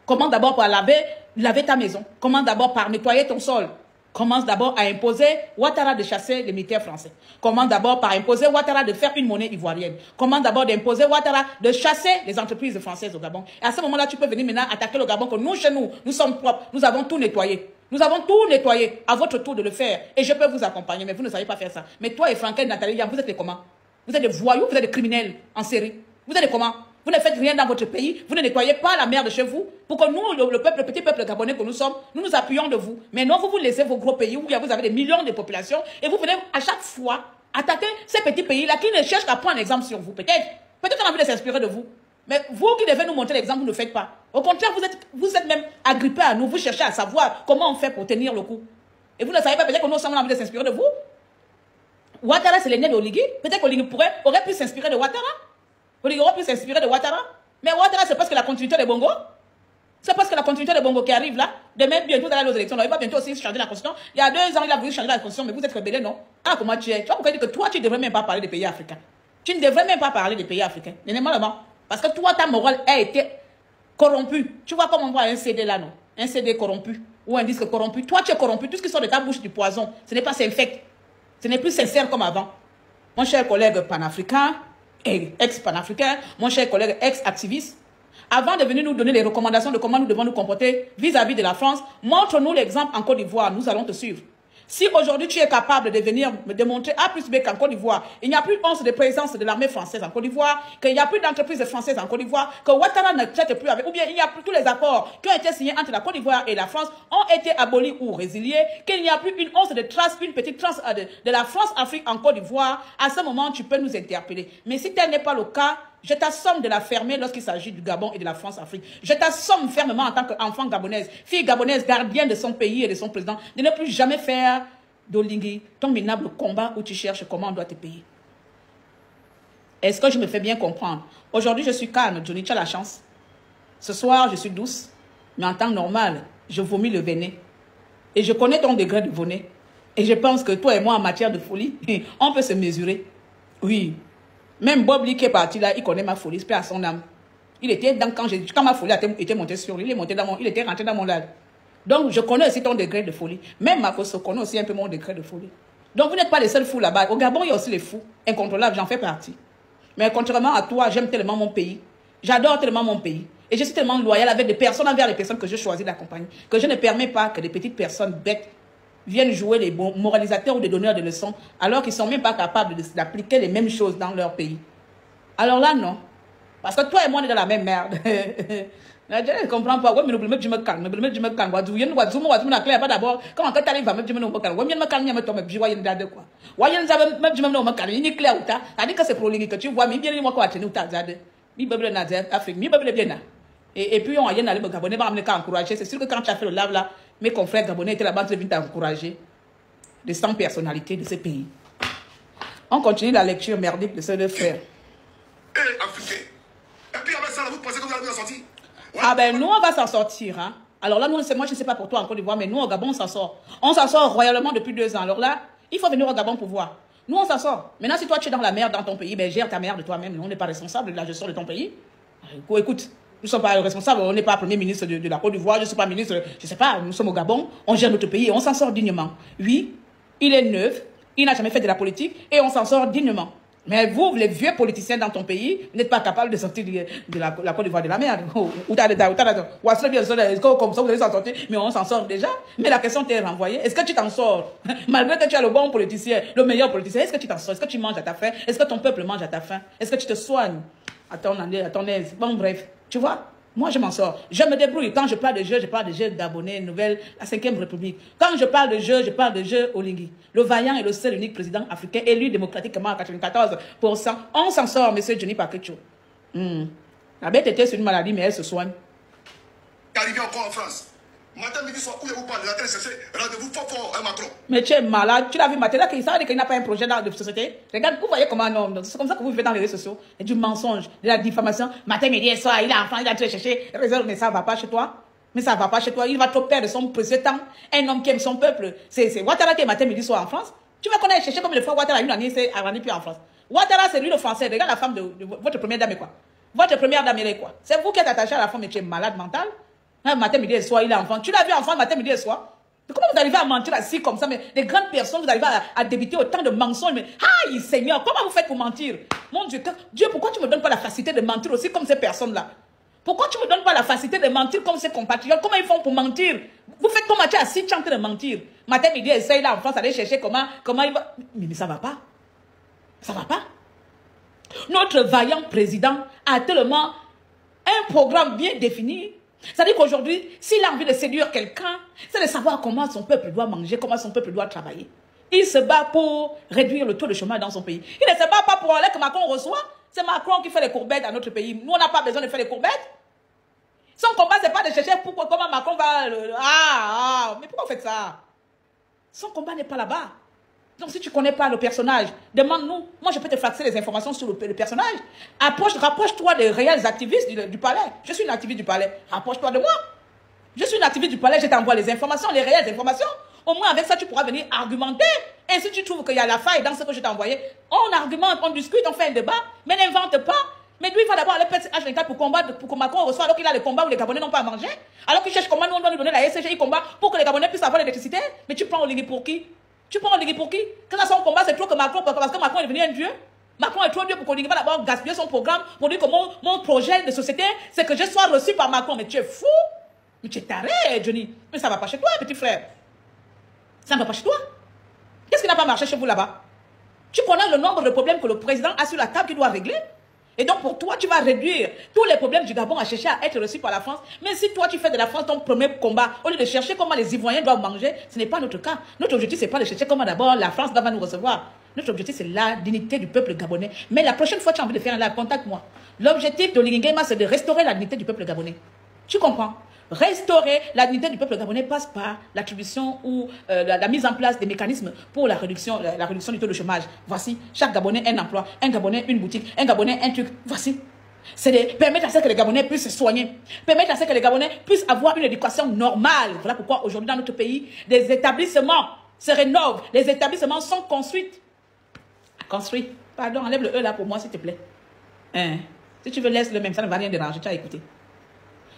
Commence d'abord par laver ta maison. Commence d'abord par nettoyer ton sol. Commence d'abord à imposer Ouattara de chasser les militaires français. Commence d'abord par imposer Ouattara de faire une monnaie ivoirienne. Commence d'abord d'imposer Ouattara de chasser les entreprises françaises au Gabon. Et à ce moment-là, tu peux venir maintenant attaquer le Gabon que nous, chez nous, nous sommes propres. Nous avons tout nettoyé. Nous avons tout nettoyé. À votre tour de le faire. Et je peux vous accompagner, mais vous ne savez pas faire ça. Mais toi et Frankel, Nathalie, vous êtes des comment? Vous êtes des voyous, vous êtes des criminels en série. Vous êtes des comment? Vous ne faites rien dans votre pays, vous ne nettoyez pas la mer de chez vous, pour que nous, le petit peuple gabonais que nous sommes, nous nous appuyons de vous. Mais non, vous laissez vos gros pays où vous avez des millions de populations et vous venez à chaque fois attaquer ces petits pays-là qui ne cherchent qu'à prendre exemple sur vous. Peut-être qu'on a envie de s'inspirer de vous. Mais vous qui devez nous montrer l'exemple, vous ne le faites pas. Au contraire, vous êtes même agrippés à nous, vous cherchez à savoir comment on fait pour tenir le coup. Et vous ne savez pas, peut-être que nous sommes envie de s'inspirer de vous. Ouattara, c'est l'aîné d'Oligui. Peut-être qu'Oligui aurait pu s'inspirer de Ouattara. Oligui aurait pu s'inspirer de Ouattara. Mais Ouattara, c'est parce que la continuité des Bongo. C'est parce que la continuité des Bongo qui arrive là. Demain, bientôt, d'aller aux élections. Il va bientôt aussi changer la constitution. Il y a 2 ans, il a voulu changer la constitution, mais vous êtes rebellé, non? Ah, comment tu es? Tu vois pourquoi dire que toi, tu ne devrais même pas parler des pays africains. Tu ne devrais même pas parler des pays africains. Normalement. Parce que toi, ta morale a été corrompue. Tu vois comment on voit un CD là, non? Un CD corrompu. Ou un disque corrompu. Toi, tu es corrompu. Tout ce qui sort de ta bouche du poison. Ce n'est pas s'infecte. Ce n'est plus sincère comme avant. Mon cher collègue panafricain, ex-panafricain, mon cher collègue ex-activiste, avant de venir nous donner les recommandations de comment nous devons nous comporter vis-à-vis de la France, montre-nous l'exemple en Côte d'Ivoire, nous allons te suivre. Si aujourd'hui tu es capable de venir me démontrer A plus B qu'en Côte d'Ivoire, il n'y a plus 11 de présence de l'armée française en Côte d'Ivoire, qu'il n'y a plus d'entreprises françaises en Côte d'Ivoire, que Ouattara ne traite plus avec, ou bien il n'y a plus tous les accords qui ont été signés entre la Côte d'Ivoire et la France ont été abolis ou résiliés, qu'il n'y a plus une once de trace, une petite trace de la France-Afrique en Côte d'Ivoire, à ce moment tu peux nous interpeller. Mais si tel n'est pas le cas, je t'assomme de la fermer lorsqu'il s'agit du Gabon et de la France-Afrique. Je t'assomme fermement en tant qu'enfant gabonaise, fille gabonaise, gardienne de son pays et de son président, de ne plus jamais faire d'Oligui ton minable combat où tu cherches comment on doit te payer. Est-ce que je me fais bien comprendre? Aujourd'hui, je suis calme, Johnny, tu as la chance. Ce soir, je suis douce, mais en temps normal, je vomis le venin. Et je connais ton degré de venin. Et je pense que toi et moi, en matière de folie, on peut se mesurer. Oui. Même Bob Lee qui est parti là, il connaît ma folie, c'est à son âme. Il était dans, quand ma folie était montée sur lui, il était rentré dans mon live. Donc, je connais aussi ton degré de folie. Même ma fausse connaît aussi un peu mon degré de folie. Donc, vous n'êtes pas les seuls fous là-bas. Au Gabon, il y a aussi les fous incontrôlables, j'en fais partie. Mais contrairement à toi, j'aime tellement mon pays. J'adore tellement mon pays. Et je suis tellement loyale avec des personnes envers les personnes que je choisis d'accompagner, que je ne permets pas que des petites personnes bêtes viennent jouer les bons moralisateurs ou des donneurs de leçons, alors qu'ils ne sont même pas capables d'appliquer les mêmes choses dans leur pays. Alors là, non. Parce que toi et moi, on est dans la même merde. Je ne comprends pas. Je me calme. Je me calme. Pas d'abord. Comment tu arrives à me dire que je me calme? Je me calme. Je me calme. Je me calme. Je me calme. Il est clair. C'est que c'est prolongé que tu vois. Mais bien, moi, quoi, tu nous t'as Afrique. Et puis, on a rien à aller Gabonais. On a encouragé. C'est sûr que quand tu as fait le lave là, mes confrères gabonais étaient là-bas, ils viennent t'encourager. Des 100 personnalités de ces pays. On continue la lecture merdique de ces deux frères. Africain. Et puis avec ça, vous pensez que vous allez bien sortir? Ouais. Ah ben nous on va s'en sortir. Hein. Alors là, moi je ne sais pas pour toi en Côte d'Ivoire, mais nous au Gabon on s'en sort. On s'en sort royalement depuis 2 ans. Alors là, il faut venir au Gabon pour voir. Nous on s'en sort. Maintenant si toi tu es dans la merde dans ton pays, ben gère ta merde de toi-même. On n'est pas responsable de la gestion de ton pays. Écoute, nous ne sommes pas responsables, on n'est pas premier ministre de la Côte d'Ivoire, je ne suis pas ministre, je ne sais pas, nous sommes au Gabon, on gère notre pays et on s'en sort dignement. Oui, il est neuf, il n'a jamais fait de la politique et on s'en sort dignement. Mais vous, les vieux politiciens dans ton pays, vous n'êtes pas capables de sortir de la Côte d'Ivoire de la merde. Comme ça, vous allez s'en sortir, mais on s'en sort déjà. Mais la question t'est renvoyée. Est-ce que tu t'en sors? Malgré que tu as le bon politicien, le meilleur politicien, est-ce que tu t'en sors? Est-ce que tu manges à ta faim? Est-ce que ton peuple mange à ta faim? Est-ce que tu te soignes à ton aise? Bon, bref, tu vois? Moi, je m'en sors. Je me débrouille. Quand je parle de jeux d'abonnés, nouvelles, la 5e République. Quand je parle de jeux Olingi. Le vaillant et le seul unique président africain élu démocratiquement à 94%. On s'en sort, monsieur Johnny Paquetcho. La bête était sur une maladie, mais elle se soigne. Arrivé encore en France. Matin, midi, soir, où vous parlez, la télé, c'est rendez-vous fort, un Macron. Mais tu es malade. Tu l'as vu, Matin, là, qu'il n'a pas un projet dans la société. Regarde, vous voyez comment non. C'est comme ça que vous vivez dans les réseaux sociaux. Et du mensonge, de la diffamation. Matin, midi et soir, il est enfant, il a tout cherché. Mais ça ne va pas chez toi. Mais ça ne va pas chez toi. Il va trop perdre son précieux temps. Un homme qui aime son peuple. C'est Ouattara qui est matin, midi, soir en France. Tu vas connaître chercher comme le fois Ouattara une année, c'est avant plus en France. Ouattara, c'est lui le français. Regarde la femme de votre première dame, quoi. Votre première dame, elle est quoi? C'est vous qui êtes attaché à la femme, mais tu es malade mental. Matin, midi et soir, il est enfant. Tu l'as vu enfant matin, midi et soir? Comment vous arrivez à mentir ainsi comme ça? Mais les grandes personnes, vous arrivez à débiter autant de mensonges. Mais, aïe, Seigneur, comment vous faites pour mentir? Mon Dieu, pourquoi tu ne me donnes pas la facilité de mentir aussi comme ces personnes-là? Pourquoi tu ne me donnes pas la facilité de mentir comme ces compatriotes? Comment ils font pour mentir? Vous faites comme Mathieu assis, tu es en train de mentir. Matin, midi et soir, il est en France, aller chercher comment il va. Mais ça ne va pas. Ça ne va pas. Notre vaillant président a tellement un programme bien défini. C'est-à-dire qu'aujourd'hui, s'il a envie de séduire quelqu'un, c'est de savoir comment son peuple doit manger, comment son peuple doit travailler. Il se bat pour réduire le taux de chômage dans son pays. Il ne se bat pas pour aller que Macron reçoit. C'est Macron qui fait les courbettes dans notre pays. Nous, on n'a pas besoin de faire les courbettes. Son combat, ce n'est pas de chercher comment Macron va... mais pourquoi vous faites ça? Son combat n'est pas là-bas. Donc, si tu ne connais pas le personnage, demande-nous. Moi, je peux te faxer les informations sur le personnage. Rapproche-toi des réels activistes du palais. Je suis une activiste du palais. Rapproche-toi de moi. Je suis une activiste du palais. Je t'envoie les informations, les réelles informations. Au moins, avec ça, tu pourras venir argumenter. Et si tu trouves qu'il y a la faille dans ce que je t'ai envoyé, on argumente, on discute, on fait un débat. Mais n'invente pas. Mais lui, il va d'abord aller faire H24 pour combattre, pour que Macron reçoive, alors qu'il a le combat où les Gabonais n'ont pas à manger. Alors qu'il cherche comment nous, on doit lui donner la SCG, il combat pour que les Gabonais puissent avoir l'électricité. Mais tu prends Oligui pour qui? Tu prends Oligui pour qui? Quand ça son combat, c'est trop que Macron, parce que Macron est devenu un dieu. Macron est trop dieu pour qu'Oligui va d'abord gaspiller son programme pour dire que mon projet de société, c'est que je sois reçu par Macron. Mais tu es fou. Mais tu es taré, Johnny. Mais ça ne va pas chez toi, petit frère. Ça ne va pas chez toi. Qu'est-ce qui n'a pas marché chez vous là-bas? Tu connais le nombre de problèmes que le président a sur la table qu'il doit régler? Et donc pour toi, tu vas réduire tous les problèmes du Gabon à chercher à être reçu par la France. Mais si toi, tu fais de la France ton premier combat, au lieu de chercher comment les Ivoiriens doivent manger, ce n'est pas notre cas. Notre objectif, ce n'est pas de chercher comment d'abord la France va nous recevoir. Notre objectif, c'est la dignité du peuple gabonais. Mais la prochaine fois que tu as envie de faire un live, contacte-moi. L'objectif de l'Ingema, c'est de restaurer la dignité du peuple gabonais. Tu comprends? Restaurer la dignité du peuple gabonais passe par l'attribution ou la mise en place des mécanismes pour la réduction du taux de chômage. Voici, chaque Gabonais un emploi, un Gabonais une boutique, un Gabonais un truc. Voici. C'est de permettre à ce que les Gabonais puissent se soigner, permettre à ce que les Gabonais puissent avoir une éducation normale. Voilà pourquoi aujourd'hui dans notre pays, des établissements se rénovent, les établissements sont construits. Construits. Pardon, enlève le E là pour moi s'il te plaît. Hein? Si tu veux, laisse le même, ça ne va rien déranger, tu as écouté.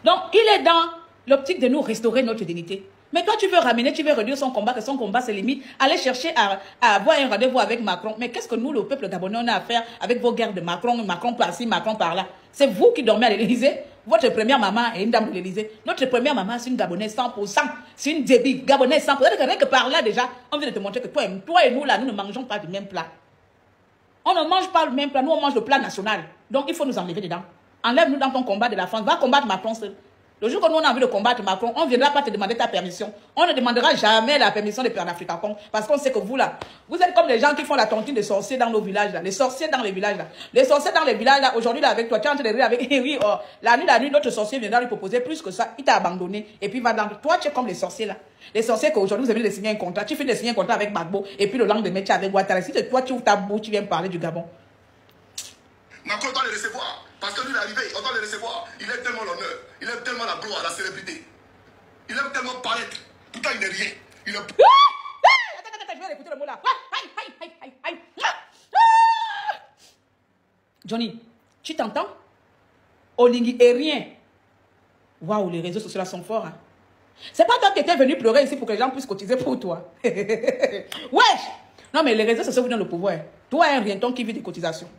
Donc, il est dans l'optique de nous restaurer notre dignité. Mais toi, tu veux ramener, tu veux réduire son combat, que son combat se limite, aller chercher à avoir un rendez-vous avec Macron. Mais qu'est-ce que nous, le peuple gabonais, on a à faire avec vos guerres de Macron, Macron par-ci, Macron par-là? C'est vous qui dormez à l'Élysée. Votre première maman est une dame de l'Élysée. Notre première maman, c'est une Gabonaise 100%. C'est une débile, Gabonaise 100%. Rien que par là, déjà, on vient de te montrer que toi et nous, là, nous ne mangeons pas du même plat. On ne mange pas le même plat, nous, on mange le plat national. Donc, il faut nous enlever dedans. Enlève-nous dans ton combat de la France. Va combattre Macron seul. Le jour que nous on a envie de combattre Macron, on ne viendra pas te demander ta permission. On ne demandera jamais la permission de Pan-Africa parce qu'on sait que vous là, vous êtes comme les gens qui font la tontine des sorciers dans nos villages là. Les sorciers dans les villages là. Les sorciers dans les villages là, aujourd'hui là avec toi, tu es en train de rire avec, oui, oh, la nuit, notre sorcier viendra lui proposer plus que ça. Il t'a abandonné et puis va dans. Toi, tu es comme les sorciers là. Les sorciers qu'aujourd'hui vous avez de signer un contrat. Tu fais de signer un contrat avec Gbagbo et puis le lendemain tu es avec Ouattara. Si toi tu ouvres ta bouche, tu viens parler du Gabon. Macron doit le recevoir. Parce que lui, il est arrivé, on doit le recevoir. Il aime tellement l'honneur, il aime tellement la gloire, la célébrité. Il aime tellement paraître. Pourtant, il n'est rien. Il est... Attends, je vais écouter le mot là. Johnny, tu t'entends? Olingi est rien. Waouh, les réseaux sociaux là sont forts. Hein? C'est pas toi qui étais venu pleurer ici pour que les gens puissent cotiser pour toi. Wesh! Non, mais les réseaux sociaux vous donnent le pouvoir. Toi, un rienton qui vit des cotisations.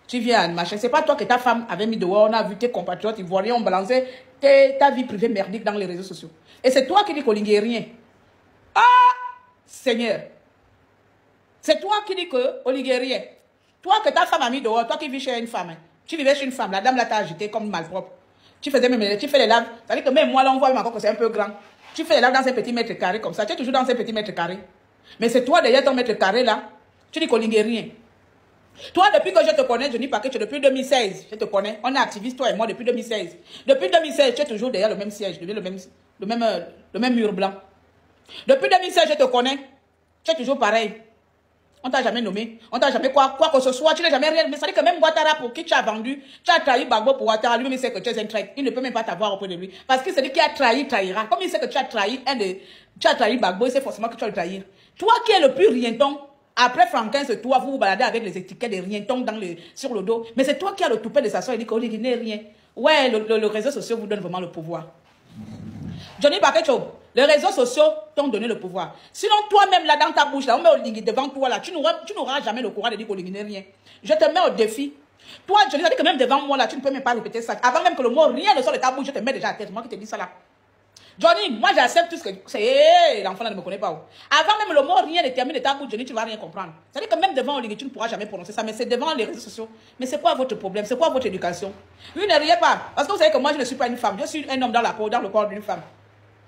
Tu viens à machin. C'est pas toi que ta femme avait mis dehors. On a vu tes compatriotes ivoiriens ont balancé ta vie privée merdique dans les réseaux sociaux. Et c'est toi qui dis qu'Olingi est rien. Ah! Seigneur. C'est toi qui dis qu'Olingi est rien. Toi que ta femme a mis dehors, toi qui vis chez une femme. Hein. Tu vivais chez une femme. La dame là t'a agité comme malpropre. Tu faisais même, tu fais les laves. Ça veut dire que même moi là on voit même encore que c'est un peu grand. Tu fais les laves dans un petit mètre carré comme ça. Tu es toujours dans un petit mètre carré. Mais c'est toi derrière ton mètre carré là. Tu dis qu'Olingi est rien. Toi, depuis que je te connais, je dis pas que tu es depuis 2016. Je te connais. On est activistes, toi et moi, depuis 2016. Depuis 2016, tu es toujours derrière le même siège, le même mur blanc. Depuis 2016, je te connais. Tu es toujours pareil. On t'a jamais nommé. On t'a jamais quoi que ce soit. Tu n'as jamais rien. Mais ça dit que même Ouattara, pour qui tu as vendu, tu as trahi Gbagbo pour Ouattara. Lui-même, il sait que tu es un traître. Il ne peut même pas t'avoir auprès de lui. Parce qu'il se dit qu'il a trahi, trahira. Comme il sait que tu as trahi Gbagbo, il sait forcément que tu vas le trahir. Toi qui es le plus rienton. Après Franquin, c'est toi, vous vous baladez avec les étiquettes de rientons sur le dos. Mais c'est toi qui as le toupet de sa soeur et dit qu'il n'est rien. Ouais, le réseau social vous donne vraiment le pouvoir. Johnny Bakecho, les réseaux sociaux t'ont donné le pouvoir. Sinon, toi-même, là, dans ta bouche, là, on met Olingi devant toi, là, tu n'auras jamais le courage de dire qu'Olingi n'est rien. Je te mets au défi. Toi, Johnny, ça dit que même devant moi, là, tu ne peux même pas répéter ça. Avant même que le mot rien ne sorte de ta bouche, je te mets déjà à tête. Moi qui te dis ça, là. Johnny, moi j'accepte tout ce que c'est. L'enfant là ne me connaît pas. Avant même le mot rien ne termine de ta bouche, Johnny, tu ne vas rien comprendre. C'est-à-dire que même devant Olingi, tu ne pourras jamais prononcer ça, mais c'est devant les réseaux sociaux. Mais c'est quoi votre problème? C'est quoi votre éducation? Oui, ne riez pas. Parce que vous savez que moi je ne suis pas une femme. Je suis un homme dans le corps d'une femme.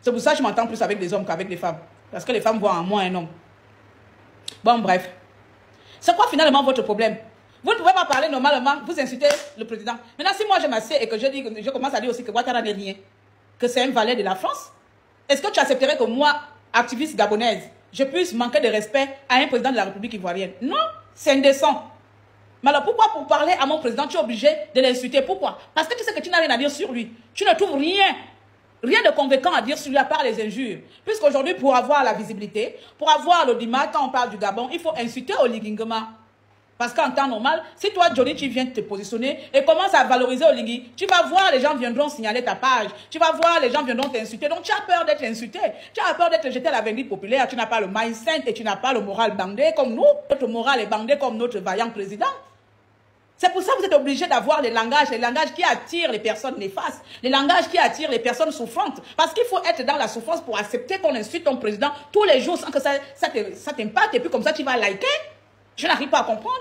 C'est pour ça que je m'entends plus avec des hommes qu'avec des femmes. Parce que les femmes voient en moi un homme. Bon, bref. C'est quoi finalement votre problème? Vous ne pouvez pas parler normalement, vous insultez le président. Maintenant, si moi je m'assieds et que je commence à dire aussi que Ouattara n'est rien, que c'est un valet de la France, est-ce que tu accepterais que moi, activiste gabonaise, je puisse manquer de respect à un président de la République ivoirienne? Non, c'est indécent. Mais alors pourquoi pour parler à mon président, tu es obligé de l'insulter? Pourquoi? Parce que tu sais que tu n'as rien à dire sur lui. Tu ne trouves rien de convaincant à dire sur lui à part les injures. Puisqu'aujourd'hui, pour avoir la visibilité, pour avoir l'audimat, quand on parle du Gabon, il faut insulter Olingi Nguema. Parce qu'en temps normal, si toi, Johnny, tu viens te positionner et commences à valoriser Olingi, tu vas voir, les gens viendront signaler ta page. Tu vas voir, les gens viendront t'insulter. Donc, tu as peur d'être insulté. Tu as peur d'être jeté à la vindicte populaire. Tu n'as pas le mindset et tu n'as pas le moral bandé comme nous. Notre moral est bandé comme notre vaillant président. C'est pour ça que vous êtes obligé d'avoir les langages qui attirent les personnes néfastes, les langages qui attirent les personnes souffrantes. Parce qu'il faut être dans la souffrance pour accepter qu'on insulte ton président tous les jours sans que ça t'impacte. Et puis comme ça, tu vas liker. Je n'arrive pas à comprendre.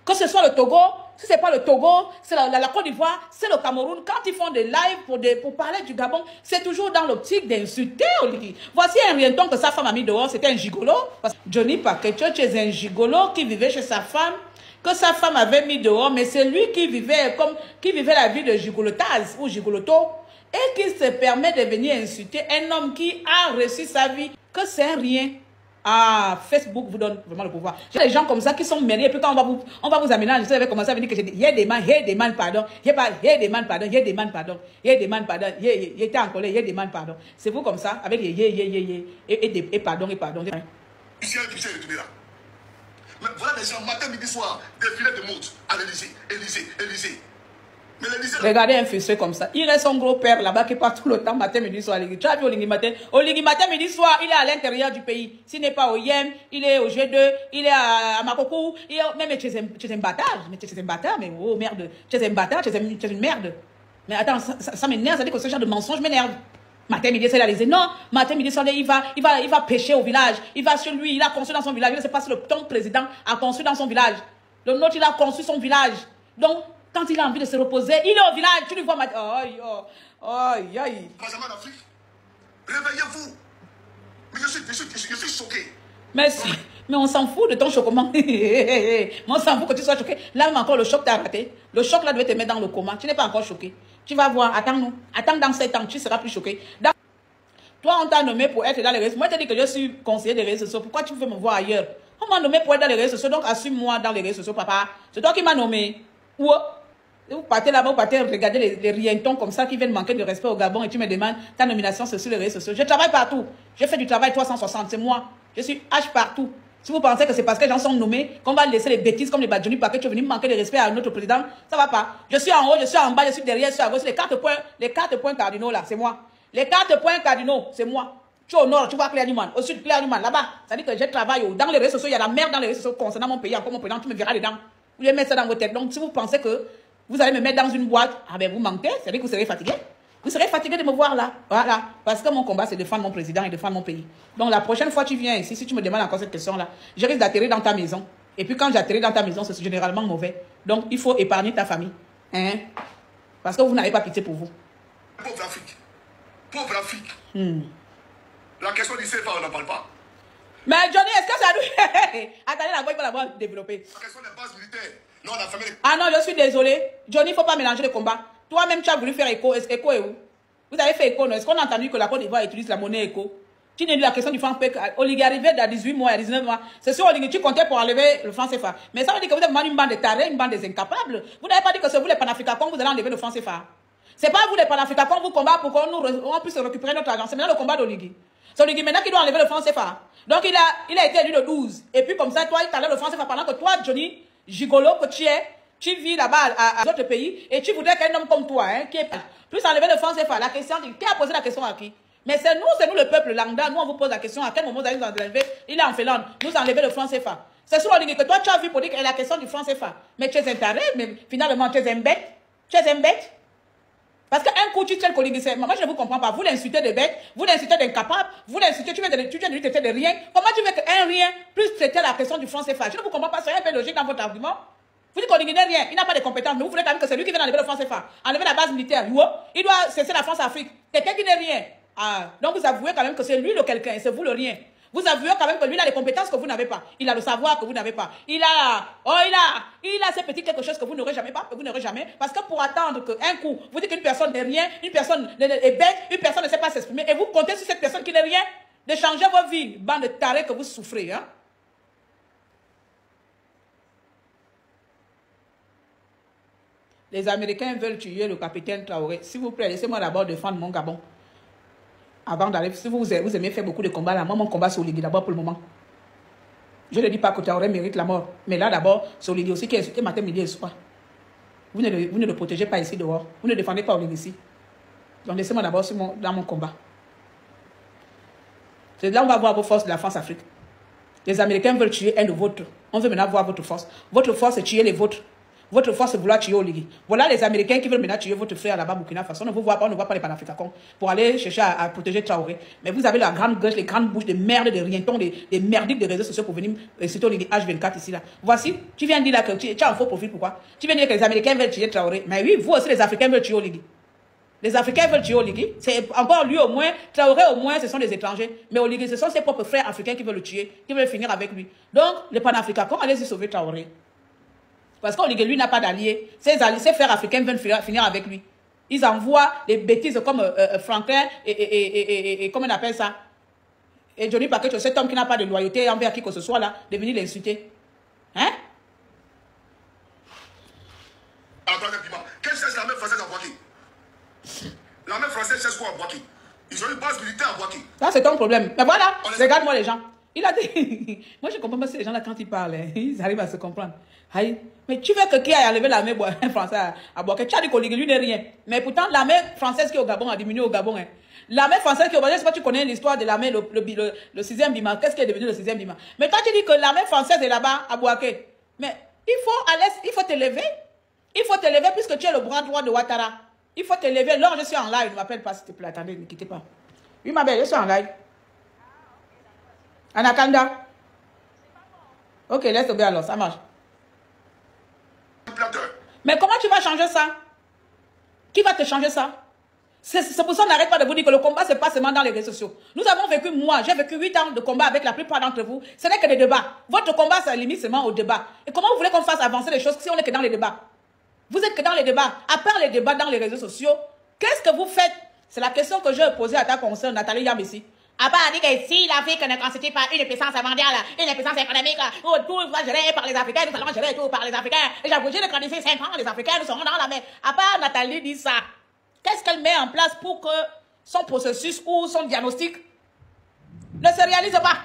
Que ce soit le Togo, si ce n'est pas le Togo, c'est la Côte d'Ivoire, c'est le Cameroun. Quand ils font des lives pour parler du Gabon, c'est toujours dans l'optique d'insulter Olingi. Voici un rienton que sa femme a mis dehors, c'était un gigolo. Johnny Paquetcho, tu es un gigolo qui vivait chez sa femme, que sa femme avait mis dehors, mais c'est lui qui vivait la vie de gigolotase ou gigoloto et qui se permet de venir insulter un homme qui a reçu sa vie, que c'est un rien. Ah, Facebook vous donne vraiment le pouvoir. J'ai des gens comme ça qui sont mêlés et puis quand on va vous aménager, vous avez commencé à venir que j'ai dit, il y a des man pardon, il y a des man pardon, il y a des man pardon, il y a des man pardon, il était en colère, il y a des man pardon. C'est vous comme ça, avec les et pardon. Ici, il est retourné là. Mais voilà des gens, matin, midi, soir, défilé de montres à l'Élysée, Élysée. Mais l'Élysée Regardez un frustré comme ça. Il reste son gros père là-bas qui part tout le temps, matin, midi, soir. Tu as vu Olingi matin? Olingi matin, midi, soir, il est à l'intérieur du pays. S'il n'est pas au Yem, il est au G2, il est à Makoko. Mais tu es un bâtard. Mais tu es un bâtard, mais oh merde. Tu es un bâtard, tu es une merde. Mais attends, ça m'énerve, ça dit que ce genre de mensonge m'énerve. Matin, midi, soir, il a dit non. Matin, midi, soir, il va pêcher au village. Il va chez lui, il a construit dans son village. Il ne sait pas si ton président a construit dans son village. Le nôtre, il a construit son village. Donc, quand il a envie de se reposer, il est au village. Tu lui vois, aïe, aïe, aïe. Benjamin d'Afrique, réveillez-vous. Mais je suis choqué. Mais on s'en fout de ton choquement. Mais on s'en fout que tu sois choqué. Là, même encore, le choc t'a raté. Le choc, là, devait te mettre dans le coma. Tu n'es pas encore choqué. Tu vas voir, attends-nous. Attends dans 7 ans, tu seras plus choqué. Toi, on t'a nommé pour être dans les réseaux. Moi, je t'ai dit que je suis conseiller des réseaux sociaux. Pourquoi tu veux me voir ailleurs? On m'a nommé pour être dans les réseaux sociaux. Donc, assume-moi dans les réseaux sociaux, papa. C'est toi qui m'as nommé. Ou vous partez là-bas, vous partez regarder les rientons comme ça qui viennent manquer de respect au Gabon et tu me demandes ta nomination sur les réseaux sociaux. Je travaille partout. Je fais du travail 360. C'est moi. Je suis H partout. Si vous pensez que c'est parce que les gens sont nommés qu'on va laisser les bêtises comme les Badjouni parce que tu es venu manquer de respect à notre président, ça va pas. Je suis en haut, je suis en bas, je suis derrière, je suis à gauche. Les 4 points cardinaux là, c'est moi. Les 4 points cardinaux, c'est moi. Tu es au nord, tu vois Claire Newman. Au sud, Claire Newman. Là-bas, ça dit que je travaille dans les réseaux sociaux. Il y a la merde dans les réseaux sociaux concernant mon pays. Encore mon président, tu me verras dedans. Vous allez mettre ça dans vos têtes. Donc, si vous pensez que vous allez me mettre dans une boîte, ah ben vous mentez, c'est-à-dire que vous serez fatigué. Vous serez fatigué de me voir là. Voilà. Parce que mon combat, c'est de défendre mon président et de défendre mon pays. Donc, la prochaine fois que tu viens ici, si tu me demandes encore cette question-là, je risque d'atterrir dans ta maison. Et puis, quand j'atterris dans ta maison, c'est généralement mauvais. Donc, il faut épargner ta famille. Hein? Parce que vous n'avez pas pitié pour vous. Pauvre Afrique. Pauvre Afrique. La question du CFA, on n'en parle pas. Mais Johnny, est-ce que ça nous... Attendez, la voix, il va l'avoir développée. La question des bases militaires. Non, la famille... Ah non, je suis désolé. Johnny, il ne faut pas mélanger les combats. Toi-même, tu as voulu faire écho. Écho est où? Vous avez fait écho, non? Est-ce qu'on a entendu que la Côte d'Ivoire utilise la monnaie écho? Tu n'as dit la question du franc CFA. Oligui est arrivé à 18 mois, à 19 mois. C'est sûr, Oligui, tu comptais pour enlever le franc CFA. Mais ça veut dire que vous êtes une bande de tarés, une bande des incapables. Vous n'avez pas dit que c'est vous les panafricains, vous allez enlever le franc CFA. C'est pas vous les panafricains, vous combattez pour qu'on puisse récupérer notre argent. C'est maintenant le combat d'Oligui. C'est Oligui maintenant qui doit enlever le franc CFA. Donc il a été élu le 12. Et puis comme ça, toi, il t'enlève le franc CFA pendant que toi, Johnny, gigolo que tu es, tu vis là-bas à d'autres pays et tu voudrais qu'un homme comme toi, hein, qui est plus enlever le franc CFA. La question, qui a posé la question à qui? Mais c'est nous le peuple lambda. Nous, on vous pose la question à quel moment vous allez nous enlever. Il est en Finlande. Nous enlever le franc CFA. C'est sur Oligui que toi, tu as vu pour dire que la question du franc CFA. Mais tu es un taré, mais finalement, tu es un bête. Tu es un bête. Parce qu'un coup, tu tiens Oligui, moi je ne vous comprends pas. Vous l'insultez de bête, vous l'insultez d'incapable, vous l'insultez, tu viens de lui traiter de rien. Comment tu veux qu'un rien plus traiter la question du franc CFA? Je ne vous comprends pas, soyez un peu logique dans votre argument. Vous dites qu'Oligui n'est rien, il n'a pas de compétences, mais vous voulez quand même que c'est lui qui vient enlever le franc CFA, enlever la base militaire. Il doit cesser la France-Afrique. Quelqu'un qui n'est rien. Ah, donc vous avouez quand même que c'est lui le quelqu'un et c'est vous le rien. Vous avouez quand même que lui il a les compétences que vous n'avez pas. Il a le savoir que vous n'avez pas. Il a ces petits quelque chose que vous n'aurez jamais pas, que vous n'aurez jamais. Parce que pour attendre qu'un coup, vous dites qu'une personne n'est rien, une personne est bête, une personne ne sait pas s'exprimer, et vous comptez sur cette personne qui n'est rien, de changer vos vies, bande de tarés que vous souffrez. Hein? Les Américains veulent tuer le capitaine Traoré. S'il vous plaît, laissez-moi d'abord défendre mon Gabon. Avant d'arriver, si vous aimez faire beaucoup de combats, là, moi, mon combat, c'est Oligui d'abord pour le moment. Je ne dis pas que Traoré mérite la mort. Mais là, d'abord, c'est Oligui aussi qui est insulté matin, midi et soir. Vous ne le protégez pas ici dehors. Vous ne défendez pas Oligui ici. Donc, laissez-moi d'abord dans mon combat. C'est là où on va voir vos forces de la France-Afrique. Les Américains veulent tuer un de vôtres. On veut maintenant voir votre force. Votre force, c'est tuer les vôtres. Votre force, c'est vouloir tuer Oligui. Voilà les Américains qui veulent maintenant tuer votre frère là-bas, Burkina Faso. On ne voit pas les panafricains pour aller chercher à protéger Traoré. Mais vous avez la grande gueule, les grandes bouches de merde, des rientons, des merdiques des réseaux sociaux pour venir citer Oligui H24 ici là. Voici, tu viens dire là que tu as un faux profil, pourquoi? Tu viens dire que les Américains veulent tuer Traoré. Mais oui, vous aussi les Africains veulent tuer Oligui. Les Africains veulent tuer Oligui. C'est encore lui au moins, Traoré au moins, ce sont des étrangers. Mais Oligui, ce sont ses propres frères africains qui veulent le tuer, qui veulent finir avec lui. Donc, les panafricains, comment allez-y sauver Traoré? Parce qu'Oligui, lui, n'a pas d'alliés. Ses frères africains veulent finir avec lui. Ils envoient des bêtises comme Franklin et comment on appelle ça? Et Johnny Paquet, cet homme qui n'a pas de loyauté envers qui que ce soit là, de venir l'insulter. Hein? Attendez, Pima. Quelle cherche l'armée française à Bouaké? L'armée française cherche quoi à Bouaké? Ils ont une base militaire à Bouaké. Ça, c'est ton problème. Mais voilà, regarde-moi les gens. Il a dit, moi je comprends pas si les gens là quand ils parlent, hein, ils arrivent à se comprendre. Aïe. Mais tu veux que qui aille lever l'armée française à Boaké? Tu as dit qu'on lui n'est rien. Mais pourtant, l'armée française qui est au Gabon a diminué au Gabon. Hein. L'armée française qui est au Gabon, je ne sais pas si tu connais l'histoire de l'armée, le 6e Bima. Qu'est-ce qui est devenu le 6e Bima? Mais toi tu dis que l'armée française est là-bas à Boaké. Mais il faut te lever. Il faut te lever puisque tu es le bras droit de Ouattara. Il faut te lever. Là, je suis en live. Ne m'appelle pas s'il te plaît. Attendez, ne quittez pas. Oui, ma belle, je suis en live. Anakanda. Ok, laisse tomber alors, ça marche. Mais comment tu vas changer ça? Qui va te changer ça? C'est pour ça qu'on n'arrête pas de vous dire que le combat, c'est pas seulement dans les réseaux sociaux. Nous avons vécu, moi, j'ai vécu 8 ans de combat avec la plupart d'entre vous. Ce n'est que des débats. Votre combat, ça limite seulement au débat. Et comment vous voulez qu'on fasse avancer les choses si on n'est que dans les débats? Vous êtes que dans les débats. À part les débats dans les réseaux sociaux, qu'est-ce que vous faites? C'est la question que je vais poser à ta consoeur Nathalie Yam ici. À part dire que si l'Afrique ne constitue pas une puissance mondiale, une puissance économique, tout va gérer par les Africains, nous allons gérer tout par les Africains. Et j'ai bougé de quand d'ici 5 ans, les Africains, nous serons dans la mer. À part Nathalie dit ça, qu'est-ce qu'elle met en place pour que son processus ou son diagnostic ne se réalise pas?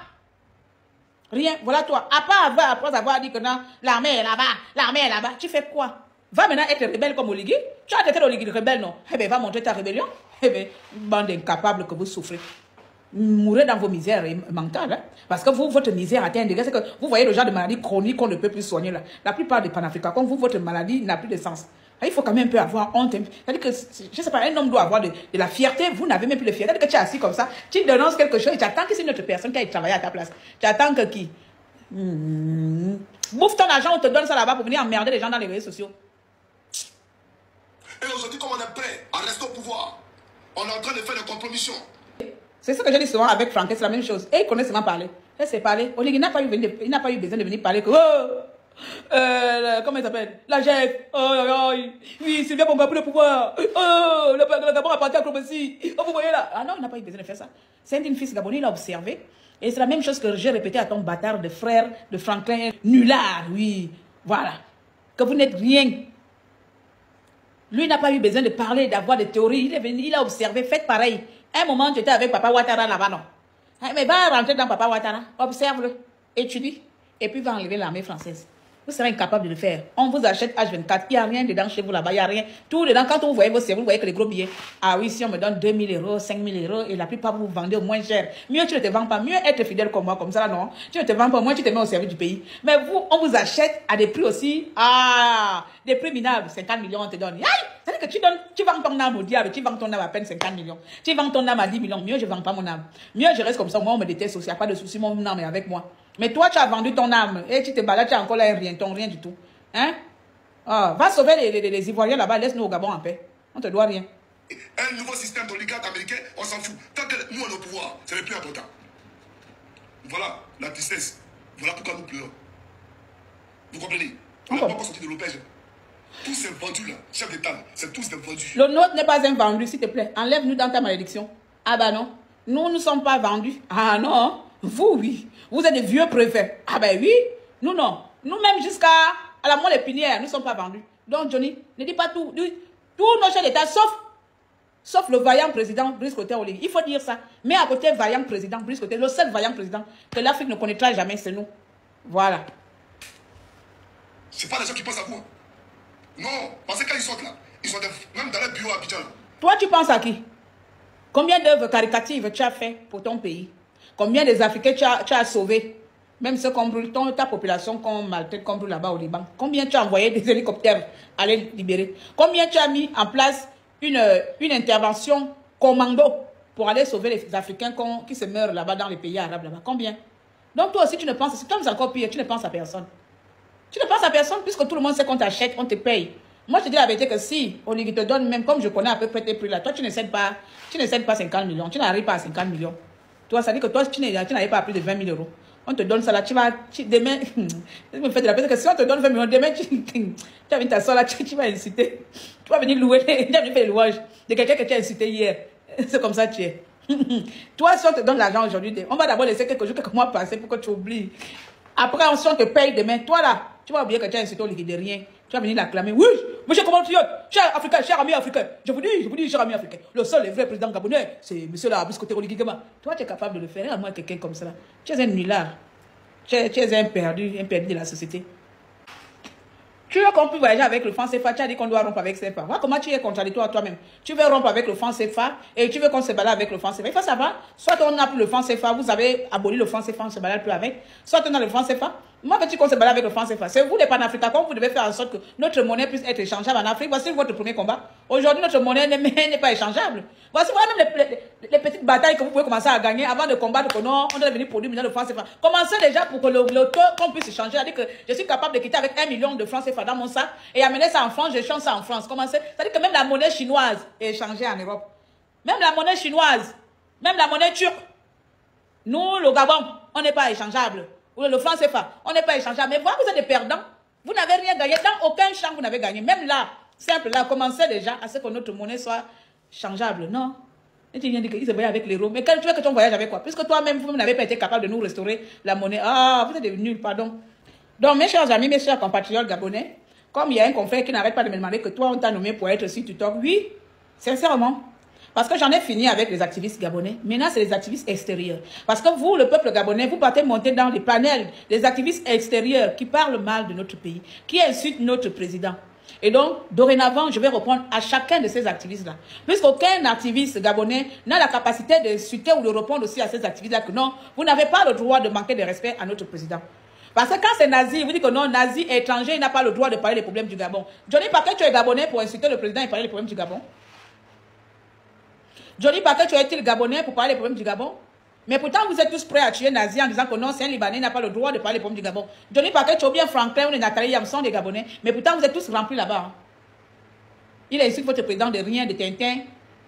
Rien. Voilà toi. Après avoir dit que non, l'armée est là-bas, tu fais quoi? Va maintenant être rebelle comme Oligui. Tu as été Oligui rebelle, non? Eh bien, va montrer ta rébellion. Eh bien, bande d'incapables que vous souffrez. Mourrez dans vos misères mentales. Hein? Parce que vous, votre misère atteint un degré, c'est que vous voyez le genre de maladie chronique qu'on ne peut plus soigner là. La plupart des panafricains, comme vous, votre maladie n'a plus de sens. Il faut quand même un peu avoir honte. C'est-à-dire que, je ne sais pas, un homme doit avoir de la fierté. Vous n'avez même plus de fierté. C'est-à-dire que tu es assis comme ça, tu dénonces quelque chose et tu attends que c'est une autre personne qui aille travailler à ta place. Tu attends que qui? Bouffe ton argent, on te donne ça là-bas pour venir emmerder les gens dans les réseaux sociaux. Et aujourd'hui, comme on est prêt à rester au pouvoir, on est en train de faire des compromissions. C'est ce que je dis souvent avec Franck, c'est la même chose. Et il connaît seulement parler. Il sait parler. Il n'a pas eu besoin de venir parler que... comment il s'appelle? La GEF. Oui, Sylvia Bonga pour le pouvoir. Le Gabon a parti à Clopessi. Vous voyez là. Ah non, il n'a pas eu besoin de faire ça. C'est un fils gabonais, il a observé. Et c'est la même chose que j'ai répété à ton bâtard de frère de Franklin. Nulard, oui. Voilà. Que vous n'êtes rien. Lui n'a pas eu besoin de parler, d'avoir des théories. Il est venu, il a observé, faites pareil. Un moment, tu étais avec Papa Ouattara là-bas, non? Mais va rentrer dans Papa Ouattara, observe-le, étudie, et puis va enlever l'armée française. Vous serez incapable de le faire. On vous achète H24, il n'y a rien dedans chez vous là-bas, il n'y a rien. Tout dedans, quand vous voyez vos cerveaux, vous voyez que les gros billets. Ah oui, si on me donne 2 000 euros, 5 000 euros, et la plupart vous vendez au moins cher. Mieux tu ne te vends pas, mieux être fidèle comme moi, comme ça, non? Tu ne te vends pas, moins tu te mets au service du pays. Mais vous, on vous achète à des prix aussi, des prix minables, 50 millions on te donne. Aïe! C'est-à-dire que tu vends ton âme au diable, tu vends ton âme à peine 50 millions. Tu vends ton âme à 10 millions, mieux je ne vends pas mon âme. Mieux je reste comme ça, moi on me déteste aussi, il n'y a pas de souci, mon âme est avec moi. Mais toi tu as vendu ton âme, et tu te balades, tu as encore là rien du tout. Hein? Va sauver les Ivoiriens là-bas, laisse-nous au Gabon en paix. On te doit rien. Un nouveau système d'oligarques américains, on s'en fout. Tant que nous on est au pouvoir, c'est le plus important. Voilà la tristesse. Voilà pourquoi nous pleurons. Vous comprenez? On n'a pas encore sorti de l'opège. Tous ces vendus là, chef d'État, c'est tous des vendus. Le nôtre n'est pas un vendu, s'il te plaît. Enlève-nous dans ta malédiction. Ah bah non. Nous ne sommes pas vendus. Ah non. Vous, oui. Vous êtes des vieux préfets. Ah bah oui. Nous, non. Nous-mêmes, jusqu'à la moelle épinière, nous ne sommes pas vendus. Donc, Johnny, ne dis pas tout. Tous nos chefs d'État, sauf le vaillant président Brice Clotaire Oligui. Il faut dire ça. Mais à côté, vaillant président Brice Clotaire, le seul vaillant président que l'Afrique ne connaîtra jamais, c'est nous. Voilà. Ce n'est pas les gens qui pensent à vous. Non, parce que quand ils sortent là, ils sont même dans les bureaux à Abidjan. Toi, tu penses à qui? Combien d'œuvres caricatives tu as fait pour ton pays? Combien des Africains tu as sauvés? Même ceux qu'on brûle, ta population qu'on maltraite, qu'on brûle là-bas au Liban. Combien tu as envoyé des hélicoptères aller libérer? Combien tu as mis en place une intervention commando pour aller sauver les Africains qui se meurent là-bas dans les pays arabes là-bas? Combien? Donc toi aussi tu ne penses, si toi c'est encore pire, tu ne penses à personne. Tu ne penses à personne puisque tout le monde sait qu'on t'achète, on te paye. Moi je te dis la vérité que si Oligui te donne, même comme je connais à peu près tes prix là, toi tu ne cèdes pas 50 millions, tu n'arrives pas à 50 millions. Toi ça dit que toi tu n'arrives pas à plus de 20 000 euros. On te donne ça là, demain, je me fais de la peine que si on te donne 20 millions, demain, tu vas venir t'asseoir là, tu vas inciter. Tu vas venir louer, tu vas venir faire le louage de quelqu'un que tu as incité hier. C'est comme ça que tu es. Toi, si on te donne l'argent aujourd'hui, on va d'abord laisser quelques jours, quelques mois passer pour que tu oublies. Après, si on te paye demain, toi là, tu vas oublier que tu as incité au liquide de rien. Tu vas venir l'acclamer. Oui, Monsieur compatriote, cher Africain, cher ami africain, je vous dis, cher ami africain, le seul et vrai président gabonais, c'est monsieur là, Biscoté Roligigama. Toi, tu es capable de le faire, à moi, quelqu'un comme ça. Tu es un nulard. Tu es un perdu de la société. Tu veux qu'on puisse voyager avec le franc CFA, tu as dit qu'on doit rompre avec CFA. Voilà comment tu es contradictoire toi-même. Tu veux rompre avec le franc CFA et tu veux qu'on se balade avec le franc CFA. Il faut savoir, soit on n'a plus le franc CFA, vous avez aboli le franc CFA, on ne se balade plus avec. Soit on a le franc CFA. Moi, veux-tu qu'on se balade avec le franc CFA? C'est vous les panafricains, comme vous devez faire en sorte que notre monnaie puisse être échangeable en Afrique. Voici votre premier combat. Aujourd'hui, notre monnaie n'est pas échangeable. Voici voilà même les petites batailles que vous pouvez commencer à gagner avant de combattre que non, on doit venir produire maintenant le franc CFA. Commencez déjà pour que le taux qu'on puisse échanger. C'est-à-dire que je suis capable de quitter avec 1 million de francs CFA dans mon sac et amener ça en France, j'échange ça en France. Commencez. C'est-à-dire que même la monnaie chinoise est échangée en Europe. Même la monnaie chinoise, même la monnaie turque. Nous, le Gabon, on n'est pas échangeable. Le franc CFA, on n'est pas échangeable. Mais vous êtes des perdants. Vous n'avez rien gagné. Dans aucun champ, vous n'avez gagné. Même là, simple là, commencez déjà à ce que notre monnaie soit changeable. Non. Et tu viens de dire qu'ils se voyaient avec l'euro. Mais quand tu veux que ton voyage avec quoi? Puisque toi-même, vous n'avez pas été capable de nous restaurer la monnaie. Ah, vous êtes des nuls, pardon. Donc, mes chers amis, mes chers compatriotes gabonais, comme il y a un confrère qui n'arrête pas de me demander que toi, on t'a nommé pour être sur TikTok. Oui, sincèrement. Parce que j'en ai fini avec les activistes gabonais. Maintenant, c'est les activistes extérieurs. Parce que vous, le peuple gabonais, vous partez monter dans les panels des activistes extérieurs qui parlent mal de notre pays, qui insultent notre président. Et donc, dorénavant, je vais reprendre à chacun de ces activistes-là. Puisqu'aucun activiste gabonais n'a la capacité d'insulter ou de répondre aussi à ces activistes-là que non, vous n'avez pas le droit de manquer de respect à notre président. Parce que quand c'est nazi, vous dites que non, nazi étranger, il n'a pas le droit de parler des problèmes du Gabon. Johnny Paquet, tu es gabonais pour insulter le président et parler des problèmes du Gabon? Johnny Paquet, tu es-il gabonais pour parler des problèmes du Gabon? Mais pourtant, vous êtes tous prêts à tuer Nazi en disant que non, c'est un Libanais, n'a pas le droit de parler des problèmes du Gabon. Johnny Paquet, tu es bien Franklin ou Nathalie Yam sont des Gabonais. Mais pourtant, vous êtes tous remplis là-bas. Hein. Il a insulté votre président de rien, de Tintin.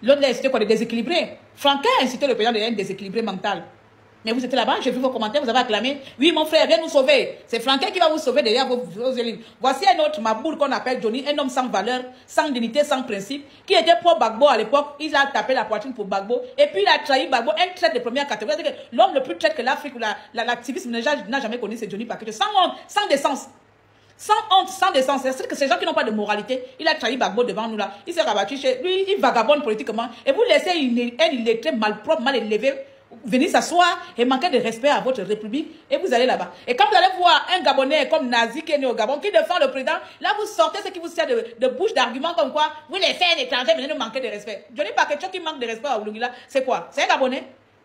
L'autre l'a insulté quoi, de déséquilibré. Franklin a insulté le président de rien, de déséquilibré mental. Mais vous étiez là-bas, j'ai vu vos commentaires, vous avez acclamé. Oui, mon frère, viens nous sauver. C'est Franklin qui va vous sauver derrière vos élèves. Voici un autre Maboul qu'on appelle Johnny, un homme sans valeur, sans dignité, sans principe, qui était pour Gbagbo à l'époque. Il a tapé la poitrine pour Gbagbo. Et puis il a trahi Gbagbo, un traite de première catégorie. L'homme le plus traite que l'Afrique ou l'activisme n'a jamais connu, c'est Johnny Paquet. Sans honte, sans décence. Sans honte, sans décence. C'est que ces gens qui n'ont pas de moralité, il a trahi Gbagbo devant nous là. Il s'est rabattu chez lui, il vagabonde politiquement. Et vous laissez un illettré malpropre, mal élevé, venir s'asseoir et manquer de respect à votre république et vous allez là-bas. Et quand vous allez voir un Gabonais comme Nazi qui est né au Gabon, qui défend le président, là vous sortez ce qui vous sert de bouche d'argument comme quoi vous laissez un étranger venir nous manquer de respect. Johnny Paquet qui manque de respect à Oulougila, c'est quoi? C'est un Gabonais.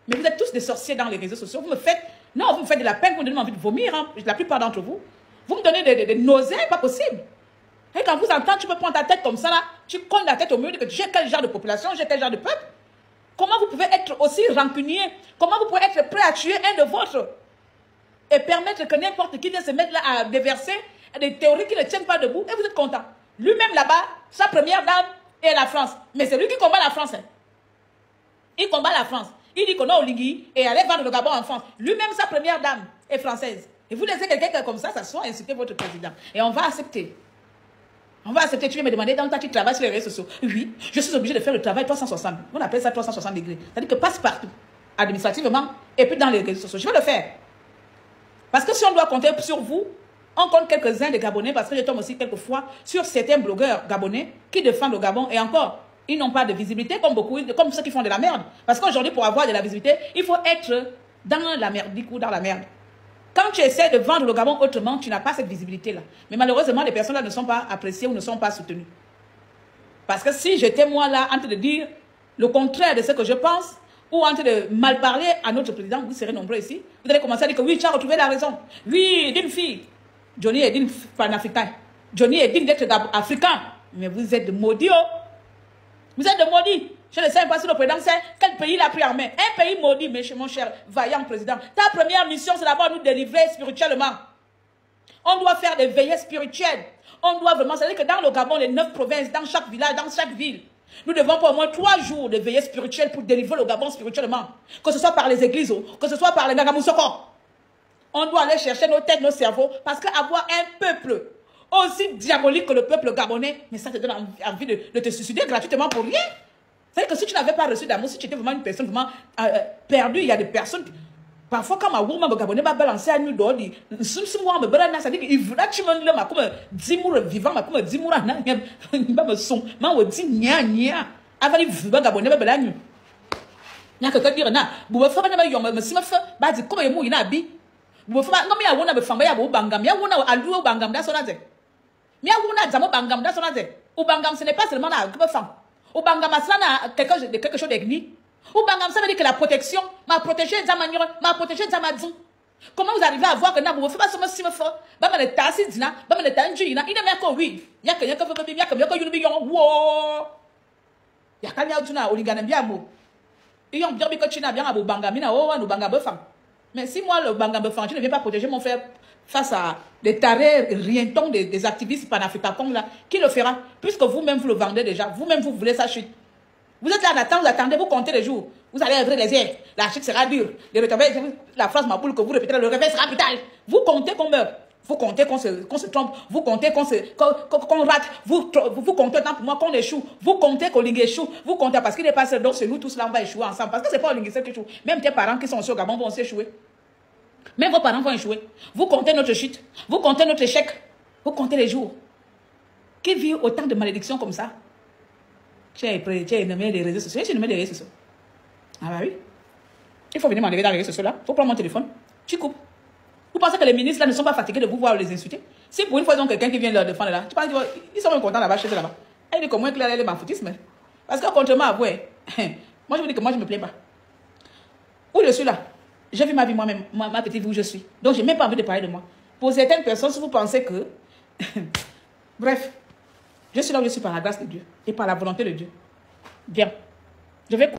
Mais vous êtes tous des sorciers dans les réseaux sociaux. Vous me faites de la peine, vous me donnez envie de vomir, hein, la plupart d'entre vous. Vous me donnez des nausées, pas possible. Et quand vous entendez, tu peux prendre ta tête comme ça là, tu colles la tête au mur, que j'ai quel genre de population, j'ai quel genre de peuple. Comment vous pouvez être aussi rancunier? Comment vous pouvez être prêt à tuer un de vôtres? Et permettre que n'importe qui vienne se mettre là à déverser des théories qui ne tiennent pas debout et vous êtes content. Lui-même là-bas, sa première dame est la France. Mais c'est lui qui combat la France. Hein. Il combat la France. Il dit qu'on a Oligui et allait vendre le Gabon en France. Lui-même, sa première dame est française. Et vous laissez quelqu'un comme ça soit insulter votre président. Et on va accepter. On va accepter, tu viens me demander, dans le temps tu travailles sur les réseaux sociaux. Oui, je suis obligé de faire le travail 360. On appelle ça 360 degrés. C'est-à-dire que passe partout, administrativement, et puis dans les réseaux sociaux. Je vais le faire. Parce que si on doit compter sur vous, on compte quelques-uns des Gabonais, parce que je tombe aussi quelquefois sur certains blogueurs gabonais qui défendent le Gabon, et encore, ils n'ont pas de visibilité comme beaucoup, comme ceux qui font de la merde. Parce qu'aujourd'hui, pour avoir de la visibilité, il faut être dans la merde, du coup, dans la merde. Quand tu essaies de vendre le Gabon autrement, tu n'as pas cette visibilité-là. Mais malheureusement, les personnes-là ne sont pas appréciées ou ne sont pas soutenues. Parce que si j'étais moi là en train de dire le contraire de ce que je pense, ou en train de mal parler à notre président, vous serez nombreux ici, vous allez commencer à dire que oui, tu as retrouvé la raison. Oui, d'une fille. Johnny est d'une panafricain. Johnny est digne d'être africain. Mais vous êtes de maudits. Oh. Vous êtes de maudits. Je ne sais pas si le président sait quel pays il a pris en main. Un pays maudit, mais mon cher vaillant président. Ta première mission, c'est d'abord nous délivrer spirituellement. On doit faire des veillées spirituelles. On doit vraiment, c'est-à-dire que dans le Gabon, les 9 provinces, dans chaque village, dans chaque ville, nous devons pour au moins 3 jours de veillées spirituelles pour délivrer le Gabon spirituellement. Que ce soit par les églises, que ce soit par les Nagamousoko. On doit aller chercher nos têtes, nos cerveaux, parce qu'avoir un peuple aussi diabolique que le peuple gabonais, mais ça te donne envie de te suicider gratuitement pour rien. C'est-à-dire que si tu n'avais pas reçu d'amour, si tu étais vraiment une personne vraiment perdue, il y a des personnes... Parfois, quand ma woman me gabonais, va balancer à nous dehors, dit, moi, me balance, ça dit qu'il voudra tu me le ma comme 10 mois vivant, ma comme 10 mois, il va me son, ma ou dit, nia, avant il veut gabonais, va balancer. Il y a quelqu'un qui dit, na, vous me faites pas, me si me fait, bah, dit, comme il mouille, na, bi, vous me faites pas, non, mais il y a one, me femme, il y a un bangam, il y a one, à l'eau, au bangam, dans son aze. Il y a one, à zamo bangam, dans son aze. Au bangam, ce n'est pas seulement la femme. Au bangam, ça n'a quelque chose d'ethnique. Ou bangam, ça veut dire que la protection m'a protégé Zamanyor, m'a protégé Zamadzou. Comment vous arrivez à voir que n'a vous faites pas ce monsieur me fait? Bah, mais le tassi dina, bah, mais le tangi, il n'est même pas oui. Y'a que wow. Y'a qu'à y avoir au Ligana bien mot. Et on bien que tu n'as bien à Bangamina, oh, nous bangam femme. Mais si moi, le bangam femme, je ne viens pas protéger mon frère face à des tarés rientons des activistes panafricains là, qui le fera? Puisque vous-même vous le vendez déjà, vous-même vous voulez sa chute. Vous êtes là en attente, vous attendez, vous comptez les jours. Vous allez ouvrir les yeux. La chute sera dure. La phrase ma boule que vous répétez, le réveil sera brutal. Vous comptez qu'on meurt. Vous comptez qu'on se trompe. Vous comptez qu'on rate. Vous comptez tant pour moi qu'on échoue. Vous comptez qu'on échoue. Vous comptez parce qu'il est passé. Donc c'est nous tous là, on va échouer ensemble. Parce que c'est pas Olingue qui échoue. Même tes parents qui sont au Gabon vont s'échouer. Même vos parents vont échouer. Vous comptez notre chute. Vous comptez notre échec. Vous comptez les jours. Qui vit autant de malédictions comme ça? Tu es nommé les réseaux sociaux. Tu es nommé les réseaux sociaux. Ah bah oui. Il faut venir m'enlever dans les réseaux sociaux là. Il faut prendre mon téléphone. Tu coupes. Vous pensez que les ministres là ne sont pas fatigués de vous voir les insulter? Si pour une fois ils ont quelqu'un qui vient leur défendre là, tu penses qu'ils sont même contents là-bas, chez eux là-bas. Elle dit que moi, Claire, elle est m'enfoutisme. Parce que contrairement à vous, moi je vous dis que moi je me plais pas. Où je suis là, j'ai vu ma vie moi-même, ma petite vie où je suis. Donc j'ai même pas envie de parler de moi. Pour certaines personnes, si vous pensez que... Bref. Je suis là où je suis par la grâce de Dieu et par la volonté de Dieu. Bien. Je vais